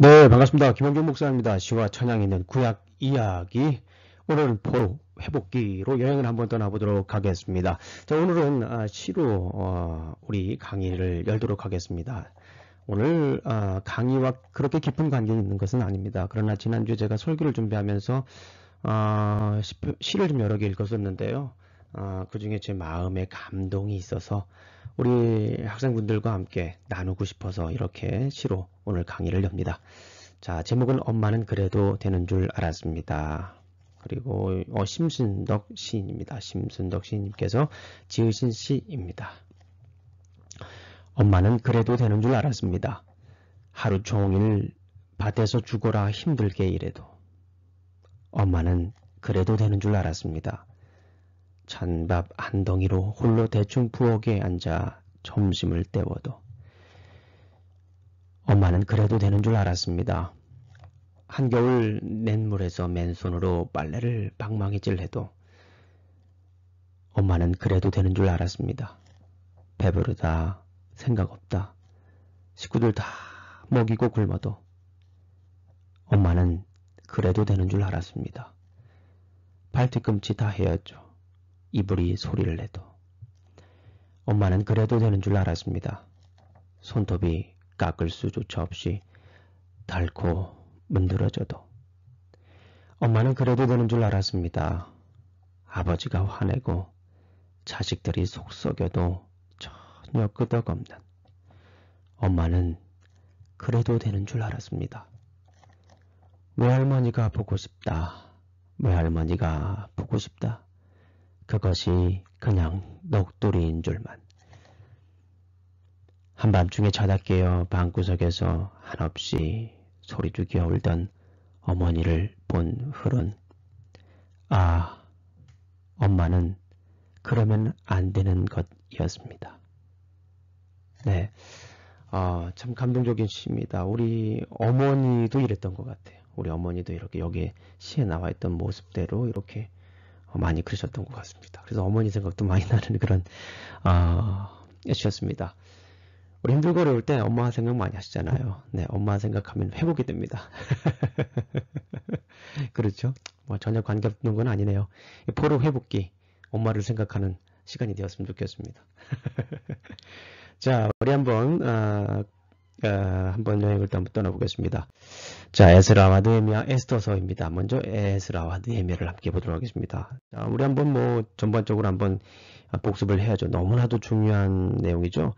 네, 반갑습니다. 김원균 목사입니다. 시와 찬양이 있는 구약 이야기. 오늘은 포로 회복기로 여행을 한번 떠나보도록 하겠습니다. 자, 오늘은 시로 우리 강의를 열도록 하겠습니다. 오늘 강의와 그렇게 깊은 관계가 있는 것은 아닙니다. 그러나 지난주에 제가 설교를 준비하면서 시를 좀 여러 개 읽었었는데요. 그 중에 제 마음에 감동이 있어서 우리 학생분들과 함께 나누고 싶어서 이렇게 시로 오늘 강의를 엽니다. 자, 제목은 엄마는 그래도 되는 줄 알았습니다. 그리고 심순덕 시인입니다. 심순덕 시인님께서 지으신 시입니다. 엄마는 그래도 되는 줄 알았습니다. 하루 종일 밭에서 죽어라 힘들게 일해도 엄마는 그래도 되는 줄 알았습니다. 찬밥 한 덩이로 홀로 대충 부엌에 앉아 점심을 때워도 엄마는 그래도 되는 줄 알았습니다. 한겨울 냇물에서 맨손으로 빨래를 방망이질 해도 엄마는 그래도 되는 줄 알았습니다. 배부르다, 생각 없다, 식구들 다 먹이고 굶어도 엄마는 그래도 되는 줄 알았습니다. 발뒤꿈치 다 헤었죠. 이불이 소리를 내도 엄마는 그래도 되는 줄 알았습니다. 손톱이 깎을 수조차 없이 닳고 문드러져도 엄마는 그래도 되는 줄 알았습니다. 아버지가 화내고 자식들이 속 썩여도 전혀 끄덕없는 엄마는 그래도 되는 줄 알았습니다. 외할머니가 보고 싶다. 외할머니가 보고 싶다. 그것이 그냥 넋두리인 줄만. 한밤중에 자다 깨어 방구석에서 한없이 소리죽여 울던 어머니를 본 후론 엄마는 그러면 안 되는 것이었습니다. 네, 참 감동적인 시입니다. 우리 어머니도 이랬던 것 같아요. 우리 어머니도 이렇게 여기에 시에 나와 있던 모습대로 이렇게 많이 그러셨던 것 같습니다. 그래서 어머니 생각도 많이 나는 그런 시였습니다. 우리 힘들고 어려울 때 엄마 생각 많이 하시잖아요. 네, 엄마 생각하면 회복이 됩니다. 그렇죠? 뭐 전혀 관계없는 건 아니네요. 포로 회복기, 엄마를 생각하는 시간이 되었으면 좋겠습니다. 자, 우리 한번 여행을 또 한번 떠나보겠습니다. 자, 에스라와 느헤미야 에스더서입니다. 먼저 에스라와 느헤미야를 함께 보도록 하겠습니다. 자, 우리 한번 전반적으로 한번 복습을 해야죠. 너무나도 중요한 내용이죠.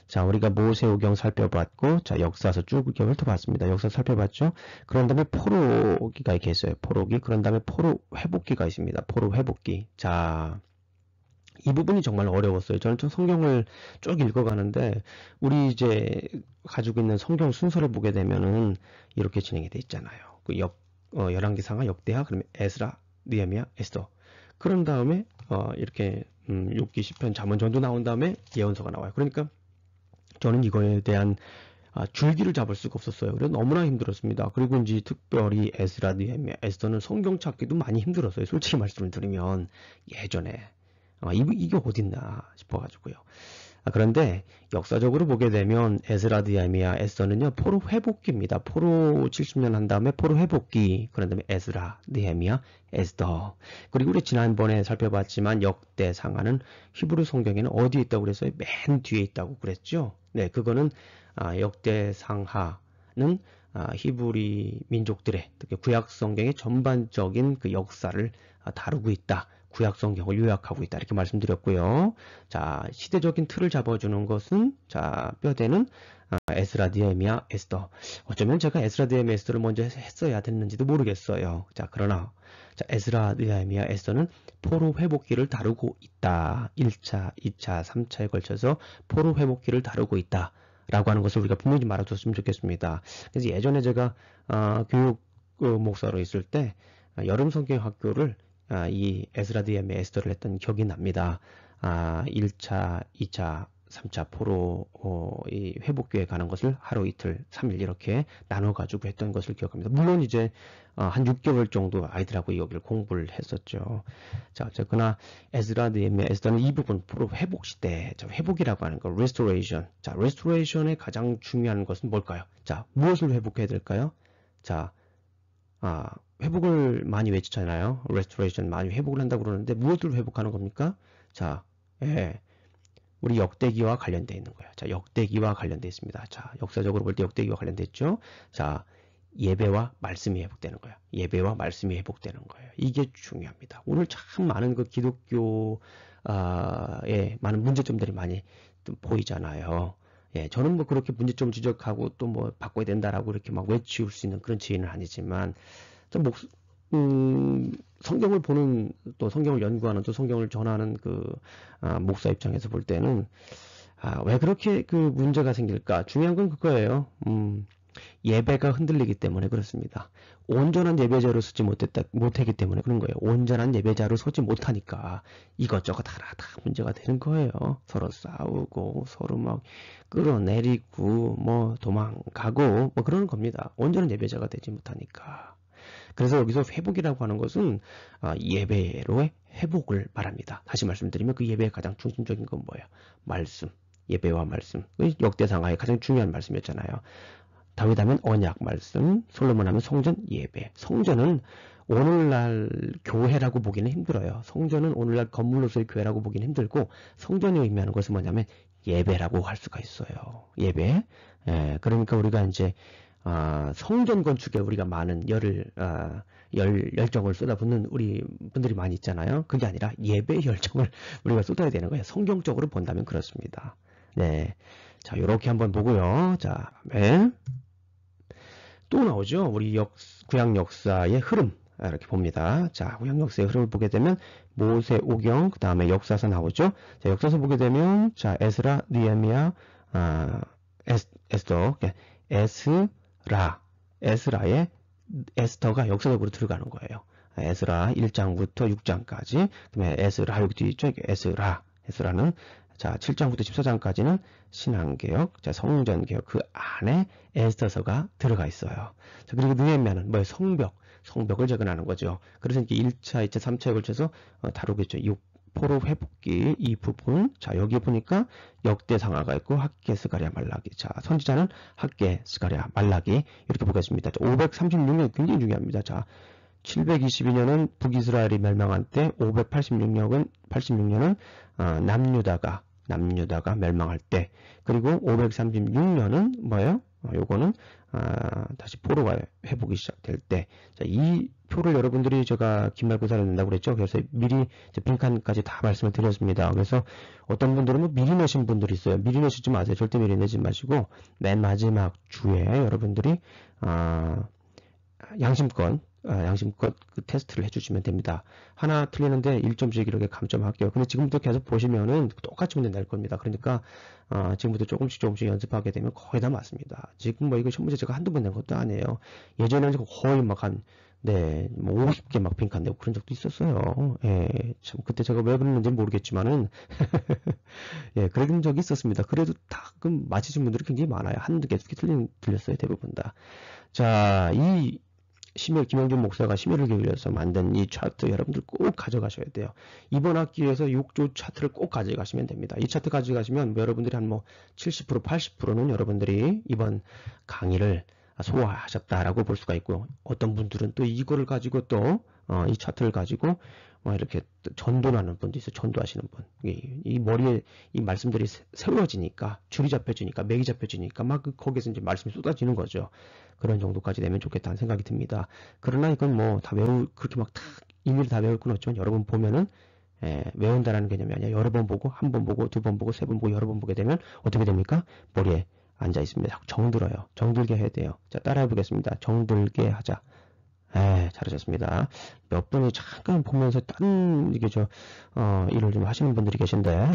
자, 우리가 모세오경 살펴봤고, 자, 역사서 쭉 훑어봤습니다. 역사 살펴봤죠. 그런 다음에 포로기가 이렇게 있어요. 포로기. 그런 다음에 포로 회복기가 있습니다. 포로 회복기. 자, 이 부분이 정말 어려웠어요. 저는 좀 성경을 쭉 읽어가는데, 우리 이제 가지고 있는 성경 순서를 보게 되면은 이렇게 진행이 돼 있잖아요. 그 열왕기상하, 역대하, 그러면 에스라, 느헤미야, 에스더. 그런 다음에 이렇게 욥기, 시편, 잠언 전도 나온 다음에 예언서가 나와요. 그러니까 저는 이거에 대한 줄기를 잡을 수가 없었어요. 그래서 너무나 힘들었습니다. 그리고 이제 특별히 에스라, 느헤미야, 에스더는 성경 찾기도 많이 힘들었어요. 솔직히 말씀을 드리면 예전에 이게 어딨나 싶어가지고요. 그런데 역사적으로 보게 되면 에스라, 느헤미야, 에스더는요 포로 회복기입니다. 포로 70년 한 다음에 포로 회복기. 그런 다음에 에스라, 느헤미야, 에스더. 그리고 우리 지난번에 살펴봤지만 역대상하는 히브리 성경에는 어디에 있다고 그랬어요? 맨 뒤에 있다고 그랬죠. 네, 그거는 역대상하는 히브리 민족들의 특히 구약 성경의 전반적인 그 역사를 다루고 있다. 구약 성경을 요약하고 있다. 이렇게 말씀드렸고요. 자, 시대적인 틀을 잡아주는 것은 자, 뼈대는 에스라, 느헤미야, 에스더. 어쩌면 제가 에스라, 느헤미야, 에스더를 먼저 했어야 됐는지도 모르겠어요. 자, 그러나 자, 에스라, 느헤미야, 에스더는 포로 회복기를 다루고 있다. 1차, 2차, 3차에 걸쳐서 포로 회복기를 다루고 있다. 라고 하는 것을 우리가 분명히 말아줬으면 좋겠습니다. 그래서 예전에 제가 교육 목사로 있을 때 여름 성경 학교를 이 에스라, 느헤미야, 에스더를 했던 기억이 납니다. 1차, 2차, 3차 포로 이 회복교에 가는 것을 하루 이틀 3일 이렇게 나눠 가지고 했던 것을 기억합니다. 물론 이제 한 6개월 정도 아이들하고 여기를 공부를 했었죠. 자, 어쨌거나 에스라 느헤미야 에스더는 이 부분 포로 회복 시대, 자, 회복이라고 하는 거 restoration. 자, restoration의 가장 중요한 것은 뭘까요? 자, 무엇을 회복해야 될까요? 자, 회복을 많이 외치잖아요. restoration 많이 회복을 한다고 그러는데 무엇을 회복하는 겁니까? 자, 우리 역대기와 관련되어 있는 거예요. 자, 역대기와 관련되어 있습니다. 자, 역사적으로 볼 때 역대기와 관련되어 있죠. 자, 예배와 말씀이 회복되는 거예요. 예배와 말씀이 회복되는 거예요. 이게 중요합니다. 오늘 참 많은 그 기독교에 많은 문제점들이 많이 보이잖아요. 예, 저는 뭐 그렇게 문제점 지적하고 또 뭐 바꿔야 된다라고 이렇게 막 외치울 수 있는 그런 지인은 아니지만, 좀 성경을 보는, 또 성경을 연구하는, 또 성경을 전하는 목사 입장에서 볼 때는, 왜 그렇게 그 문제가 생길까? 중요한 건 그거예요. 예배가 흔들리기 때문에 그렇습니다. 온전한 예배자로 서지 못했기 때문에 그런 거예요. 온전한 예배자로 서지 못하니까 이것저것 다 문제가 되는 거예요. 서로 싸우고, 서로 막 끌어내리고, 뭐 도망가고, 뭐 그러는 겁니다. 온전한 예배자가 되지 못하니까. 그래서 여기서 회복이라고 하는 것은 예배로의 회복을 말합니다. 다시 말씀드리면 그 예배의 가장 중심적인 건 뭐예요? 말씀. 예배와 말씀. 역대상하의 가장 중요한 말씀이었잖아요. 다윗 하면 언약 말씀, 솔로몬 하면 성전 예배. 성전은 오늘날 교회라고 보기는 힘들어요. 성전은 오늘날 건물로서의 교회라고 보기는 힘들고, 성전이 의미하는 것은 뭐냐면 예배라고 할 수가 있어요. 예배. 그러니까 우리가 이제 성전 건축에 우리가 많은 열정을 쏟아붓는 우리 분들이 많이 있잖아요. 그게 아니라 예배 열정을 우리가 쏟아야 되는 거예요. 성경적으로 본다면 그렇습니다. 네. 자, 요렇게 한번 보고요. 자, 또 나오죠. 우리 구약 역사의 흐름. 이렇게 봅니다. 자, 구약 역사의 흐름을 보게 되면 모세 오경, 그 다음에 역사서 나오죠. 자, 역사서 보게 되면 자, 에스라, 느헤미야, 에스더, 에스라의 에스더가 역사적으로 들어가는 거예요. 에스라 1장부터 6장까지, 그 다음에 에스라 여기 뒤에 있죠. 에스라는 자, 7장부터 14장까지는 신앙개혁, 자, 성전개혁, 그 안에 에스더서가 들어가 있어요. 자, 그리고 느헤미야는 뭐예요? 성벽을 재건하는 거죠. 그래서 이렇게 1차, 2차, 3차에 걸쳐서 다루겠죠. 포로 회복기 이 부분. 자, 여기 보니까 역대 상하가 있고 학계, 스가랴, 말라기. 자, 선지자는 학계, 스가랴, 말라기 이렇게 보겠습니다. 536년 굉장히 중요합니다. 자, 722년은 북이스라엘이 멸망한 때, 586년은 남유다가 멸망할 때, 그리고 536년은 뭐예요? 요거는 다시 포로가 회복이 시작될 때. 자, 이 표를 여러분들이 제가 기말고사를 낸다고 그랬죠. 그래서 미리 빈칸까지 다 말씀을 드렸습니다. 그래서 어떤 분들은 뭐 미리 내신 분들이 있어요. 미리 내시지 마세요. 절대 미리 내지 마시고 맨 마지막 주에 여러분들이 양심껏 그 테스트를 해주시면 됩니다. 하나 틀리는데 1점씩 이렇게 감점할게요. 근데 지금부터 계속 보시면은 똑같이 문제 낼 겁니다. 그러니까 지금부터 조금씩 연습하게 되면 거의 다 맞습니다. 지금 뭐 이거 시험 문제 제가 한두 번 낸 것도 아니에요. 예전에는 거의 막 뭐 50개 막 빈칸 내고 그런 적도 있었어요. 예, 참 그때 제가 왜 그랬는지 모르겠지만은 예, 그런 적이 있었습니다. 그래도 다 맞히신 분들이 굉장히 많아요. 한두 개 틀렸어요. 대부분 다. 자, 김영준 목사가 심혈을 기울여서 만든 이 차트 여러분들 꼭 가져가셔야 돼요. 이번 학기에서 6조 차트를 꼭 가져가시면 됩니다. 이 차트 가져가시면 여러분들이 한 70%, 80%는 여러분들이 이번 강의를 소화하셨다라고 볼 수가 있고요. 어떤 분들은 또 이거를 가지고 또 이 차트를 가지고 이렇게 전도하는 분도 있어요. 전도하시는 분. 이 머리에 이 말씀들이 세워지니까, 줄이 잡혀지니까, 맥이 잡혀지니까 막 거기에서 이제 말씀이 쏟아지는 거죠. 그런 정도까지 되면 좋겠다는 생각이 듭니다. 그러나 이건 그렇게 막 임의로 다 외울 건 없지만 여러분 보면은 외운다라는 개념이 아니라 여러 번 보고, 한 번 보고, 두 번 보고, 세 번 보고, 여러 번 보게 되면 어떻게 됩니까? 머리에 앉아 있습니다. 정들어요. 정들게 해야 돼요. 자, 따라해 보겠습니다. 정들게 하자. 잘하셨습니다. 몇 분이 잠깐 보면서 일을 좀 하시는 분들이 계신데,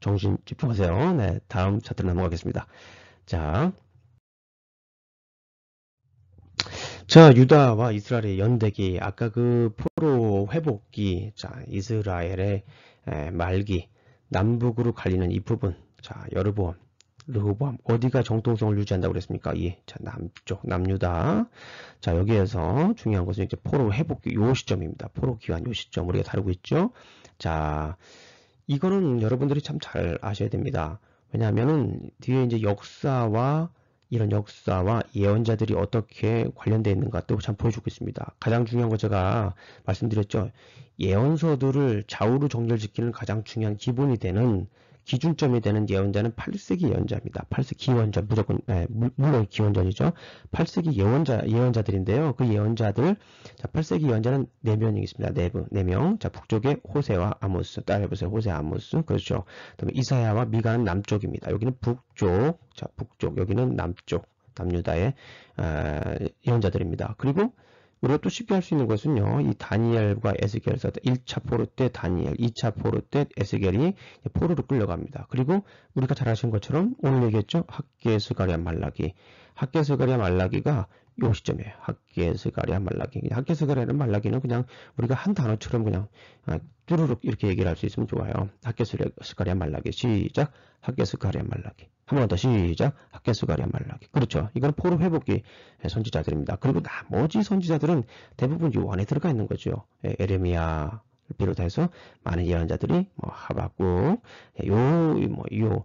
정신 집중하세요. 네, 다음 차트로 넘어가겠습니다. 자, 유다와 이스라엘의 연대기, 아까 그 포로 회복기, 자, 이스라엘의 말기, 남북으로 갈리는 이 부분. 자, 여르보암, 르호보암 어디가 정통성을 유지한다고 그랬습니까? 예, 자, 남쪽, 남유다. 자, 여기에서 중요한 것은 이제 포로 회복기 요 시점입니다. 포로 기간 요 시점 우리가 다루고 있죠. 자, 이거는 여러분들이 참 잘 아셔야 됩니다. 왜냐하면은 뒤에 이제 이런 역사와 예언자들이 어떻게 관련되어 있는가 또 참 보여주고 있습니다. 가장 중요한 거 제가 말씀드렸죠. 예언서들을 좌우로 정렬시키는 가장 중요한 기본이 되는 기준점이 되는 예언자는 8세기 예언자입니다. 8세기 기원전 무조건 물론 기원전이죠. 8세기 예언자들인데요. 그 예언자들 자 8세기 예언자는 4명이 있습니다. 4명. 자 북쪽에 호세와 아모스 따라해보세요. 호세 아모스 그렇죠. 그다음에 이사야와 미가는 남쪽입니다. 여기는 북쪽. 자 북쪽 여기는 남쪽 남유다의 예언자들입니다. 그리고 우리가 또 쉽게 할 수 있는 것은요. 이 다니엘과 에스겔서 1차 포로 때 다니엘, 2차 포로 때 에스겔이 포로로 끌려갑니다. 그리고 우리가 잘 아시는 것처럼 오늘 얘기했죠. 학개, 스가랴, 말라기. 학개, 스가랴, 말라기가 요 시점이에요. 학개, 스가랴, 말라기. 학개, 스가랴는 말라기는 그냥 우리가 한 단어처럼 그냥 뚜루룩 이렇게 얘기를 할 수 있으면 좋아요. 학개, 스가랴, 말라기. 시작. 학개, 스가랴, 말라기. 한 번 더 시작. 학개, 스가랴, 말라기. 그렇죠. 이건 포로 회복기 선지자들입니다. 그리고 나머지 선지자들은 대부분 요 안에 들어가 있는 거죠. 에레미야를 비롯해서 많은 예언자들이 뭐 하박국 요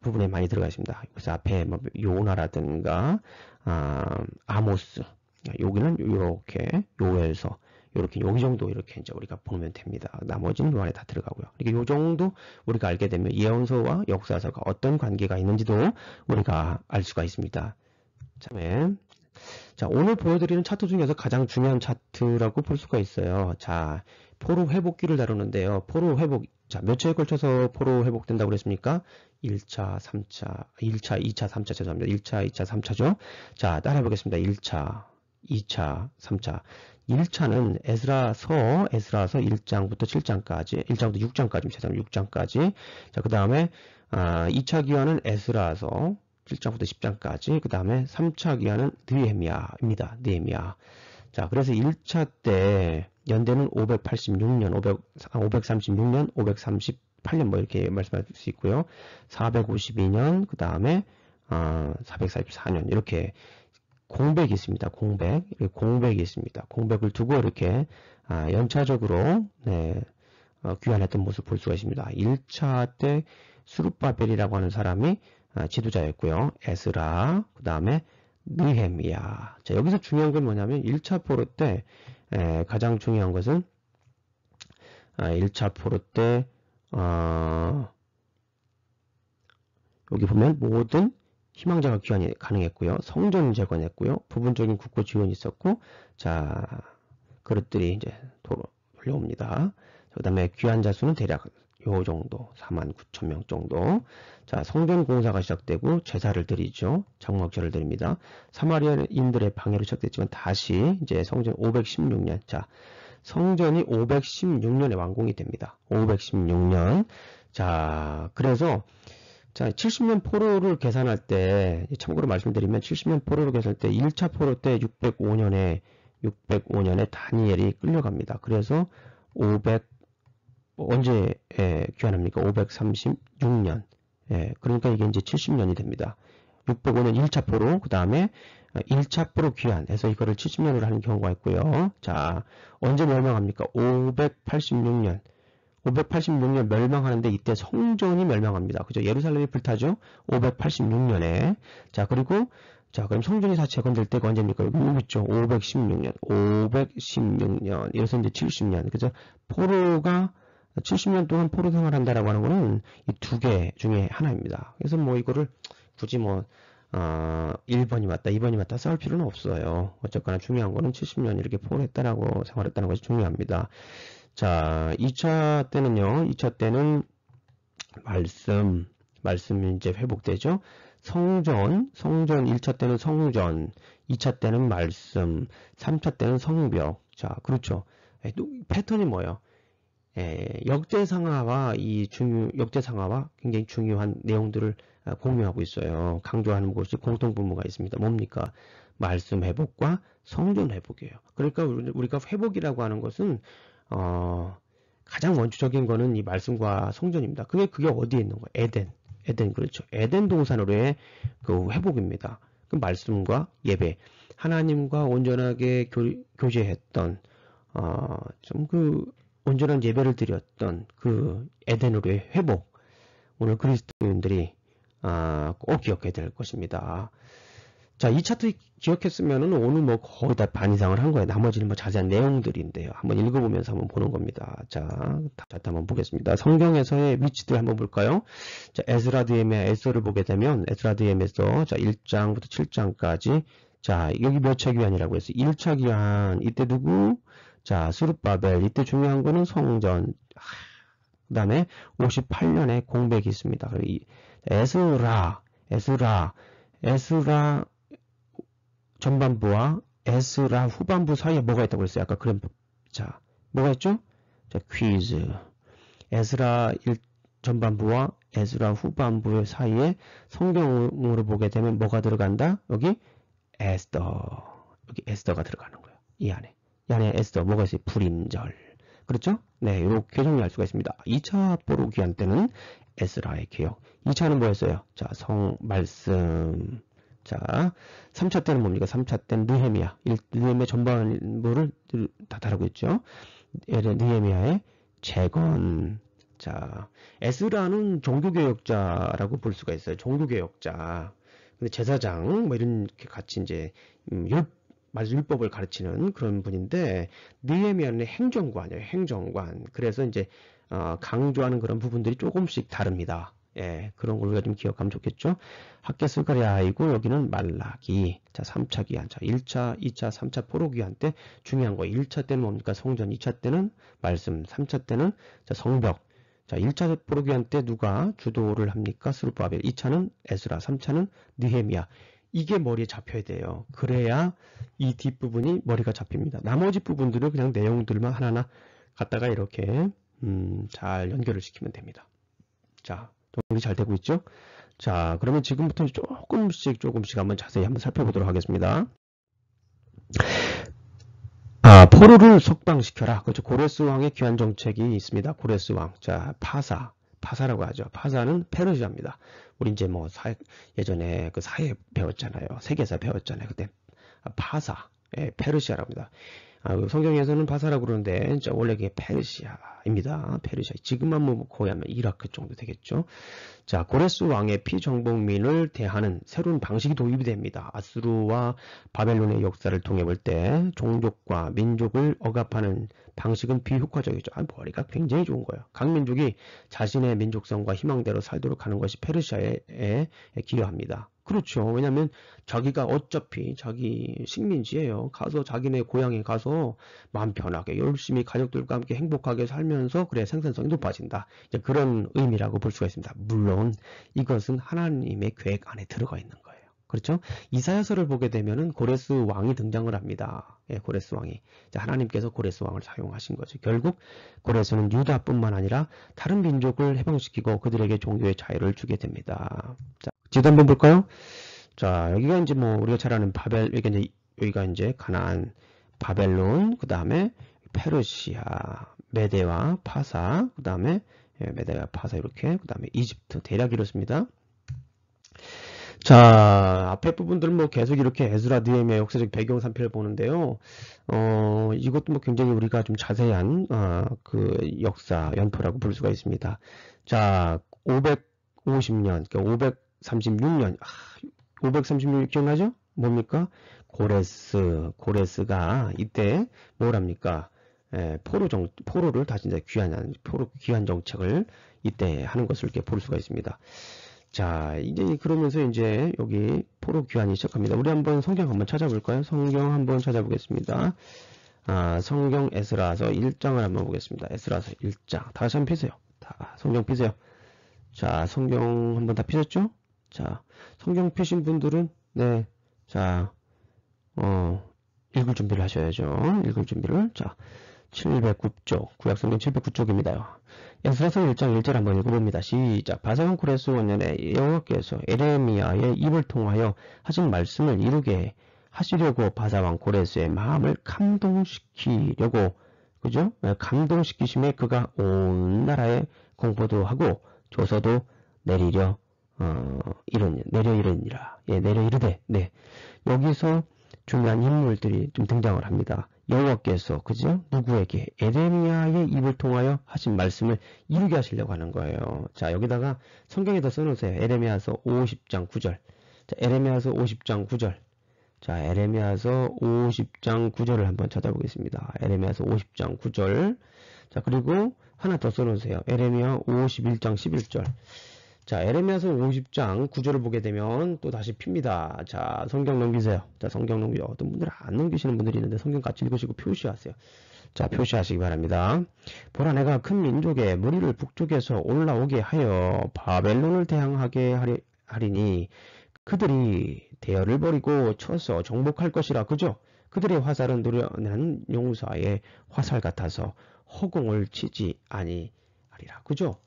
부분에 많이 들어가 있습니다. 그래서 앞에 뭐 요나라든가 아모스 여기는 요렇게 요엘서 요렇게 여기 정도 이렇게 이제 우리가 보면 됩니다. 나머지는 요 안에 다 들어가고요. 이렇게 요 정도 우리가 알게 되면 예언서와 역사서가 어떤 관계가 있는지도 우리가 알 수가 있습니다. 참에 자 오늘 보여드리는 차트 중에서 가장 중요한 차트라고 볼 수가 있어요. 자 포로 회복기를 다루는데요. 포로 회복 자 몇 차에 걸쳐서 포로 회복된다고 그랬습니까? 1차, 3차, 1차, 2차, 3차 죄송합니다. 1차, 2차, 3차죠. 자 따라해 보겠습니다. 1차, 2차, 3차. 1차는 에스라서 1장부터 7장까지, 1장부터 6장까지, 죄송합니다. 6장까지. 자, 그 다음에 2차 기간은 에스라서 7장부터 10장까지, 그 다음에 3차 기간은 느헤미야입니다. 느헤미야. 자, 그래서 1차 때 연대는 586년, 536년, 538년 뭐 이렇게 말씀할 수 있고요. 452년, 그 다음에 444년 이렇게 공백이 있습니다. 공백이 있습니다. 공백을 두고 이렇게 연차적으로 귀환했던 모습을 볼 수가 있습니다. 1차 때 수룹바벨이라고 하는 사람이 지도자였고요. 에스라, 그 다음에 느헤미야. 자, 여기서 중요한 건 뭐냐면 1차 포로 때 가장 중요한 것은 1차 포로 때 여기 보면 모든 희망자가 귀환이 가능했고요. 성전 재건했고요. 부분적인 국고 지원이 있었고, 자, 그릇들이 이제 돌려옵니다. 그 다음에 귀환자 수는 대략 요 정도, 49,000명 정도. 자, 성전 공사가 시작되고 제사를 드리죠. 장막제를 드립니다. 사마리아인들의 방해로 시작됐지만 다시 이제 성전 516년. 자, 성전이 516년에 완공이 됩니다. 516년. 자, 그래서 자, 70년 포로를 계산할 때, 참고로 말씀드리면 70년 포로를 계산할 때 1차 포로 때 605년에 다니엘이 끌려갑니다. 그래서 언제 귀환합니까? 536년. 그러니까 이게 이제 70년이 됩니다. 605년 1차 포로, 그 다음에 1차 포로 귀환해서 이거를 70년으로 하는 경우가 있고요. 자, 언제 멸망합니까? 586년 멸망하는데 이때 성전이 멸망합니다. 그죠? 예루살렘이 불타죠? 586년에. 자, 그리고, 자, 그럼 성전이 다시 재건될 때가 언제입니까? 여기 있죠? 516년. 여기서 이제 70년. 그죠? 포로가 70년 동안 포로 생활한다라고 하는 거는 이 두 개 중에 하나입니다. 그래서 뭐 이거를 굳이 1번이 맞다, 2번이 맞다 싸울 필요는 없어요. 어쨌거나 중요한 거는 70년 이렇게 포로했다라고 생활했다는 것이 중요합니다. 자, 2차 때는요, 2차 때는 말씀이 이제 회복되죠. 성전 1차 때는 성전, 2차 때는 말씀, 3차 때는 성벽. 자, 그렇죠. 패턴이 뭐예요? 역대상하와 굉장히 중요한 내용들을 공유하고 있어요. 강조하는 곳이 공통분모가 있습니다. 뭡니까? 말씀 회복과 성전 회복이에요. 그러니까 우리가 회복이라고 하는 것은 가장 원초적인 거는 이 말씀과 성전입니다. 그게 어디에 있는 거예요? 에덴, 그렇죠. 에덴 동산으로의 그 회복입니다. 그 말씀과 예배, 하나님과 온전하게 교제했던, 좀 그 온전한 예배를 드렸던 그 에덴으로의 회복, 오늘 그리스도인들이 꼭 기억해야 될 것입니다. 자, 이 차트 기억했으면은 오늘 뭐 거의 다 반 이상을 한 거예요. 나머지는 뭐 자세한 내용들인데요. 한번 읽어보면서 한번 보는 겁니다. 자, 차트 한번 보겠습니다. 성경에서의 위치들 한번 볼까요? 자, 에스라 느헤미야 에서를 보게 되면 에스라 느헤미야서 자, 1장부터 7장까지 자, 여기 몇 차 기한이라고 했어요? 1차 기한. 이때 누구? 자, 스룹바벨. 이때 중요한 거는 성전. 그 다음에 58년에 공백이 있습니다. 에스라 전반부와 에스라 후반부 사이에 뭐가 있다고 했어요? 아까 그럼 자, 뭐가 있죠? 자, 퀴즈. 에스라 전반부와 에스라 후반부 사이에 성경으로 보게 되면 뭐가 들어간다? 여기 에스더가 들어가는 거예요. 이 안에 에스더 뭐가 있어요? 불임절. 그렇죠? 네, 이렇게 정리할 수가 있습니다. 2차 보로 기한 때는 에스라의 개혁. 2차는 뭐였어요? 자, 말씀. 자, 3차 때는 뭡니까? 3차 때는 느헤미야. 느헤미야 전반부를 다 다루고 있죠. 느헤미야의 재건. 자, 에스라는 종교개혁자라고 볼 수가 있어요. 종교개혁자. 근데 제사장, 뭐 이렇게 같이 이제, 율법을 가르치는 그런 분인데, 느헤미야는 행정관이에요. 행정관. 그래서 이제, 강조하는 그런 부분들이 조금씩 다릅니다. 예, 그런 걸 우리가 좀 기억하면 좋겠죠. 학개슬가랴이고 여기는 말라기. 자, 3차 기한. 자, 1차, 2차, 3차 포로 기한 때 중요한 거. 1차 때는 뭡니까? 성전. 2차 때는 말씀. 3차 때는 자, 성벽. 자, 1차 포로 기한 때 누가 주도를 합니까? 스룹바벨. 2차는 에스라. 3차는 느헤미야. 이게 머리에 잡혀야 돼요. 그래야 이 뒷부분이 머리가 잡힙니다. 나머지 부분들은 그냥 내용들만 하나하나 갖다가 이렇게 잘 연결을 시키면 됩니다. 자, 정리 잘 되고 있죠? 자, 그러면 지금부터 조금씩 한번 자세히 한번 살펴보도록 하겠습니다. 포로를 석방시켜라. 그렇죠. 고레스 왕의 귀환 정책이 있습니다. 고레스 왕. 자, 파사라고 하죠. 파사는 페르시아입니다. 우리 이제 뭐 예전에 그 사회 배웠잖아요. 세계사 배웠잖아요. 그때 파사, 페르시아라고 합니다. 성경에서는 파사라고 그러는데 원래 그게 페르시아입니다. 페르시아. 지금만 뭐 거의 하면 이라크 정도 되겠죠. 자, 고레스 왕의 피정복민을 대하는 새로운 방식이 도입이 됩니다. 아수르와 바벨론의 역사를 통해 볼 때 종족과 민족을 억압하는 방식은 비효과적이죠. 머리가 굉장히 좋은 거예요. 각 민족이 자신의 민족성과 희망대로 살도록 하는 것이 페르시아에 기여합니다. 그렇죠. 왜냐하면 자기가 어차피 자기 식민지예요. 가서 자기네 고향에 가서 마음 편하게 열심히 가족들과 함께 행복하게 살면서 그래 생산성이 높아진다. 이제 그런 의미라고 볼 수가 있습니다. 물론 이것은 하나님의 계획 안에 들어가 있는 거예요. 그렇죠? 이사야서를 보게 되면은 고레스 왕이 등장을 합니다. 예, 고레스 왕이. 하나님께서 고레스 왕을 사용하신 거죠. 결국 고레스는 유다뿐만 아니라 다른 민족을 해방시키고 그들에게 종교의 자유를 주게 됩니다. 자, 지도 한번 볼까요? 자, 여기가 이제 뭐 우리가 잘 아는 여기가 이제 가나안, 바벨론, 그 다음에 페르시아, 메데와 파사, 그 다음에 메데와 파사 이렇게, 그 다음에 이집트 대략 이렇습니다. 자, 앞에 부분들은 뭐 계속 이렇게 에스라 느헤미야 역사적 배경 산피를 보는데요. 이것도 뭐 굉장히 우리가 좀 자세한 그 역사 연표라고 볼 수가 있습니다. 자, 550년, 그러니까 536년, 536년 기억나죠? 뭡니까? 고레스가 이때 뭐랍니까? 포로를 다시 이제 귀환 정책을 이때 하는 것을 이렇게 볼 수가 있습니다. 자, 이제 그러면서 이제 여기 포로 귀환이 시작합니다. 우리 한번 성경 한번 찾아볼까요? 성경 한번 찾아보겠습니다. 성경 에스라서 1장을 한번 보겠습니다. 에스라서 1장. 다 같이 한번 피세요. 다 성경 피세요. 자, 성경 한번 다 피셨죠? 자, 성경 피신 분들은 네, 자, 읽을 준비를 하셔야죠. 읽을 준비를. 자, 709쪽, 구약성경 709쪽입니다. 에스라서 1장 1절 한번 읽어봅니다. 시작. 바사왕 고레스 원년에 여호와께서 에레미야의 입을 통하여 하신 말씀을 이루게 하시려고 바사왕 고레스의 마음을 감동시키려고 그죠? 감동시키심에 그가 온 나라에 공포도 하고 조서도 내리려 내려 이르니라. 예, 내려 이르되. 네. 여기서 중요한 인물들이 좀 등장을 합니다. 여호와께서 그죠? 누구에게 에레미야의 입을 통하여 하신 말씀을 이루게 하시려고 하는 거예요. 자, 여기다가 성경에다 써놓으세요. 에레미야서 50장 9절. 자, 에레미야서 50장 9절. 자, 에레미야서 50장 9절을 한번 찾아보겠습니다. 에레미야서 50장 9절. 자, 그리고 하나 더 써놓으세요. 에레미야 51장 11절. 자, 에레미야서 50장 9절을 보게 되면 또 다시 핍니다. 자, 성경 넘기세요. 자, 성경 넘겨. 어떤 분들은 안 넘기시는 분들이 있는데 성경 같이 읽으시고 표시하세요. 자, 표시하시기 바랍니다. 보라, 내가 큰 민족의 무리를 북쪽에서 올라오게 하여 바벨론을 대항하게 하리니 그들이 대열을 버리고 쳐서 정복할 것이라. 그죠? 그들의 화살은 노련한 용사의 화살 같아서 허공을 치지 아니하리라. 그죠?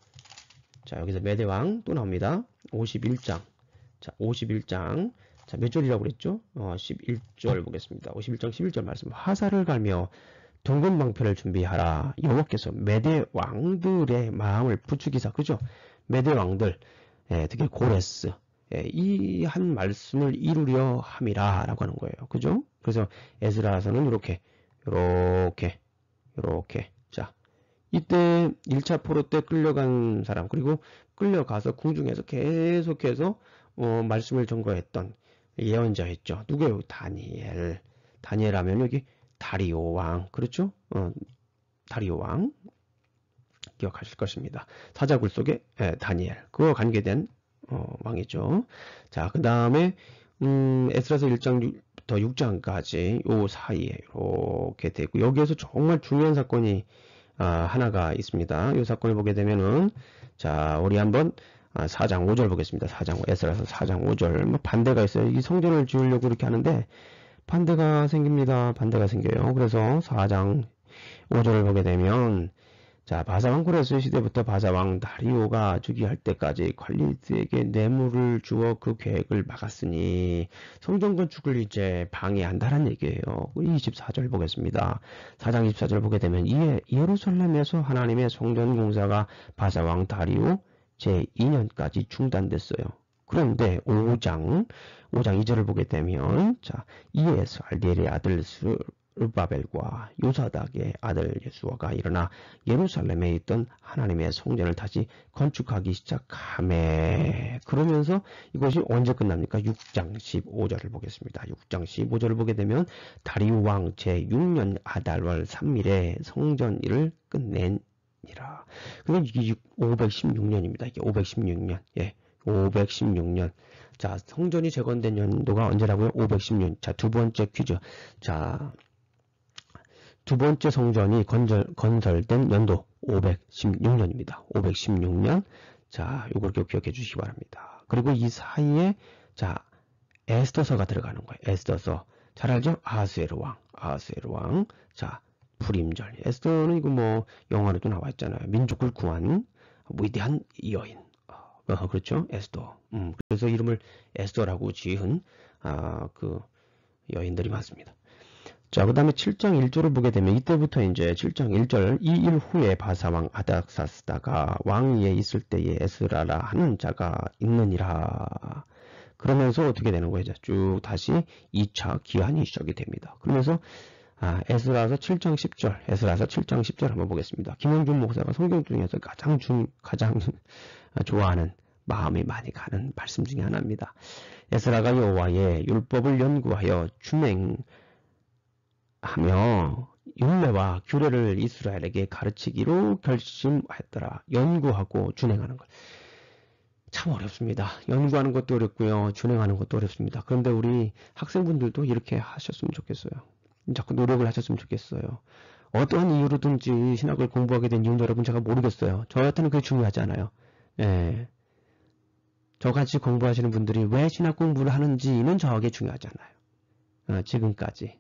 자, 여기서 메대왕 또 나옵니다. 51장. 자, 51장. 자, 몇 절이라고 그랬죠? 11절 보겠습니다. 51장 11절 말씀. 화살을 갈며 둥근 방패를 준비하라. 여호와께서 메대왕들의 마음을 부추기사. 그죠? 메대왕들. 특히 고레스. 이 한 말씀을 이루려 함이라 라고 하는 거예요. 그죠? 그래서 에스라서는 이렇게. 자, 이때 1차 포로 때 끌려간 사람, 그리고 끌려가서 궁중에서 계속해서 말씀을 전거했던 예언자였죠. 누구예요? 다니엘. 다니엘 하면 여기 다리오 왕. 그렇죠? 다리오 왕. 기억하실 것입니다. 사자굴 속에 다니엘. 그와 관계된 왕이죠. 자, 그 다음에 에스라서 1장부터 6장까지 요 사이에 이렇게 되고, 여기에서 정말 중요한 사건이 하나가 있습니다. 이 사건을 보게 되면은, 자, 우리 한번 4장 5절 보겠습니다. 4장, 에스라서 4장 5절. 뭐 반대가 있어요. 이 성전을 지으려고 이렇게 하는데 반대가 생깁니다. 반대가 생겨요. 그래서 4장 5절을 보게 되면, 자, 바사왕 고레스 시대부터 바사왕 다리오가 즉위할 때까지 관리들에게 뇌물을 주어 그 계획을 막았으니 성전 건축을 이제 방해한다는 얘기예요. 24절 보겠습니다. 4장 24절 보게 되면, 이에 예루살렘에서 하나님의 성전 공사가 바사왕 다리오 제2년까지 중단됐어요. 그런데 5장 2절을 보게 되면, 자, 이에 살디엘의 아들 스룹바벨과 요사닥의 아들 예수아가 일어나 예루살렘에 있던 하나님의 성전을 다시 건축하기 시작하매. 그러면서 이것이 언제 끝납니까? 6장 15절을 보겠습니다. 6장 15절을 보게 되면 다리우 왕 제6년 아달월 3일에 성전 일을 끝내니라. 그러니까 이게 516년입니다. 이게 516년. 예. 516년. 자, 성전이 재건된 연도가 언제라고요? 516년. 자, 두 번째 퀴즈. 자, 두 번째 성전이 건설된 연도 516년입니다. 516년. 자, 요걸 기억해 주시기 바랍니다. 그리고 이 사이에, 자, 에스더서가 들어가는 거예요. 에스더서. 잘 알죠? 아하스웨르 왕. 자, 불임절. 에스더는 이거 뭐 영화로도 나와 있잖아요. 민족을 구한 위대한 여인. 그렇죠? 에스더. 그래서 이름을 에스더라고 지은 그 여인들이 많습니다. 자, 그 다음에 7장 1절을 보게 되면, 이때부터 이제 7장 1절, 이 일 후에 바사왕 아닥사스다가 왕위에 있을 때에 에스라라 하는 자가 있느니라. 그러면서 어떻게 되는 거예요? 쭉 다시 2차 기한이 시작이 됩니다. 그러면서 에스라서 7장 10절, 에스라서 7장 10절 한번 보겠습니다. 김영준 목사가 성경 중에서 가장 좋아하는, 마음이 많이 가는 말씀 중에 하나입니다. 에스라가 여호와의 율법을 연구하여 준행하며 율례와 규례를 이스라엘에게 가르치기로 결심했더라. 연구하고 준행하는 것. 참 어렵습니다. 연구하는 것도 어렵고요. 준행하는 것도 어렵습니다. 그런데 우리 학생분들도 이렇게 하셨으면 좋겠어요. 자꾸 노력을 하셨으면 좋겠어요. 어떠한 이유로든지 신학을 공부하게 된 이유는 여러분 제가 모르겠어요. 저한테는 그게 중요하지 않아요. 예. 저같이 공부하시는 분들이 왜 신학 공부를 하는지는 저에게 중요하지 않아요. 지금까지.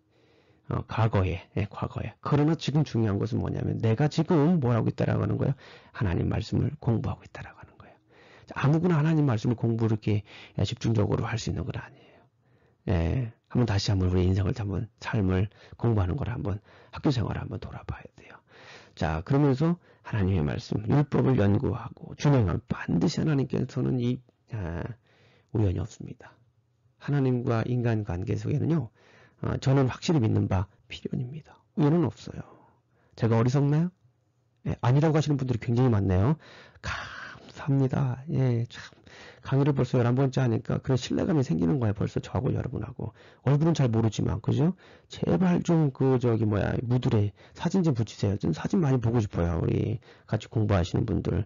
과거에. 그러나 지금 중요한 것은 뭐냐면, 내가 지금 뭘 하고 있다라고 하는 거예요? 하나님 말씀을 공부하고 있다라고 하는 거예요. 아무거나 하나님 말씀을 공부 이렇게 집중적으로 할 수 있는 건 아니에요. 한번 다시 한번 우리 인생을 한번 삶을 공부하는 걸 한번 학교 생활을 한번 돌아봐야 돼요. 자, 그러면서 하나님의 말씀, 율법을 연구하고 준행하면 반드시 하나님께서는 우연이 없습니다. 하나님과 인간 관계 속에는요, 저는 확실히 믿는 바 필연입니다. 우연은 없어요. 제가 어리석나요? 예, 아니라고 하시는 분들이 굉장히 많네요. 감사합니다. 예, 참. 강의를 벌써 11번째 하니까 그런 신뢰감이 생기는 거예요. 벌써 저하고 여러분하고. 얼굴은 잘 모르지만, 그죠? 제발 좀 무드에 사진 좀 붙이세요. 좀 사진 많이 보고 싶어요. 우리 같이 공부하시는 분들.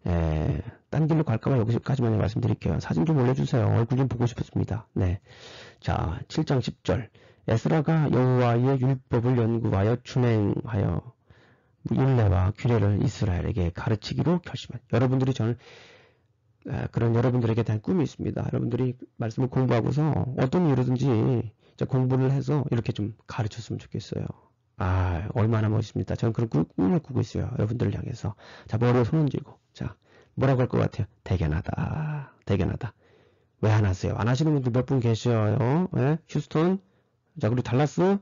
예, 딴 길로 갈까봐 여기까지만 말씀드릴게요. 사진 좀 올려주세요. 얼굴 좀 보고 싶었습니다. 네. 자, 7장 10절. 에스라가 여호와의 율법을 연구하여 준행하여 율례와 규례를 이스라엘에게 가르치기로 결심한. 여러분들이 저는 그런 여러분들에게 대한 꿈이 있습니다. 여러분들이 말씀을 공부하고서 어떤 이유로든지 공부를 해서 이렇게 좀 가르쳤으면 좋겠어요. 얼마나 멋있습니다. 저는 그런 꿈을 꾸고 있어요. 여러분들을 향해서. 자, 머리에 손 얹고. 자, 뭐라고 할 것 같아요? 대견하다. 대견하다. 왜 안 하세요? 안 하시는 분들 몇 분 계셔요? 예? 휴스턴. 자, 그리고 달라스.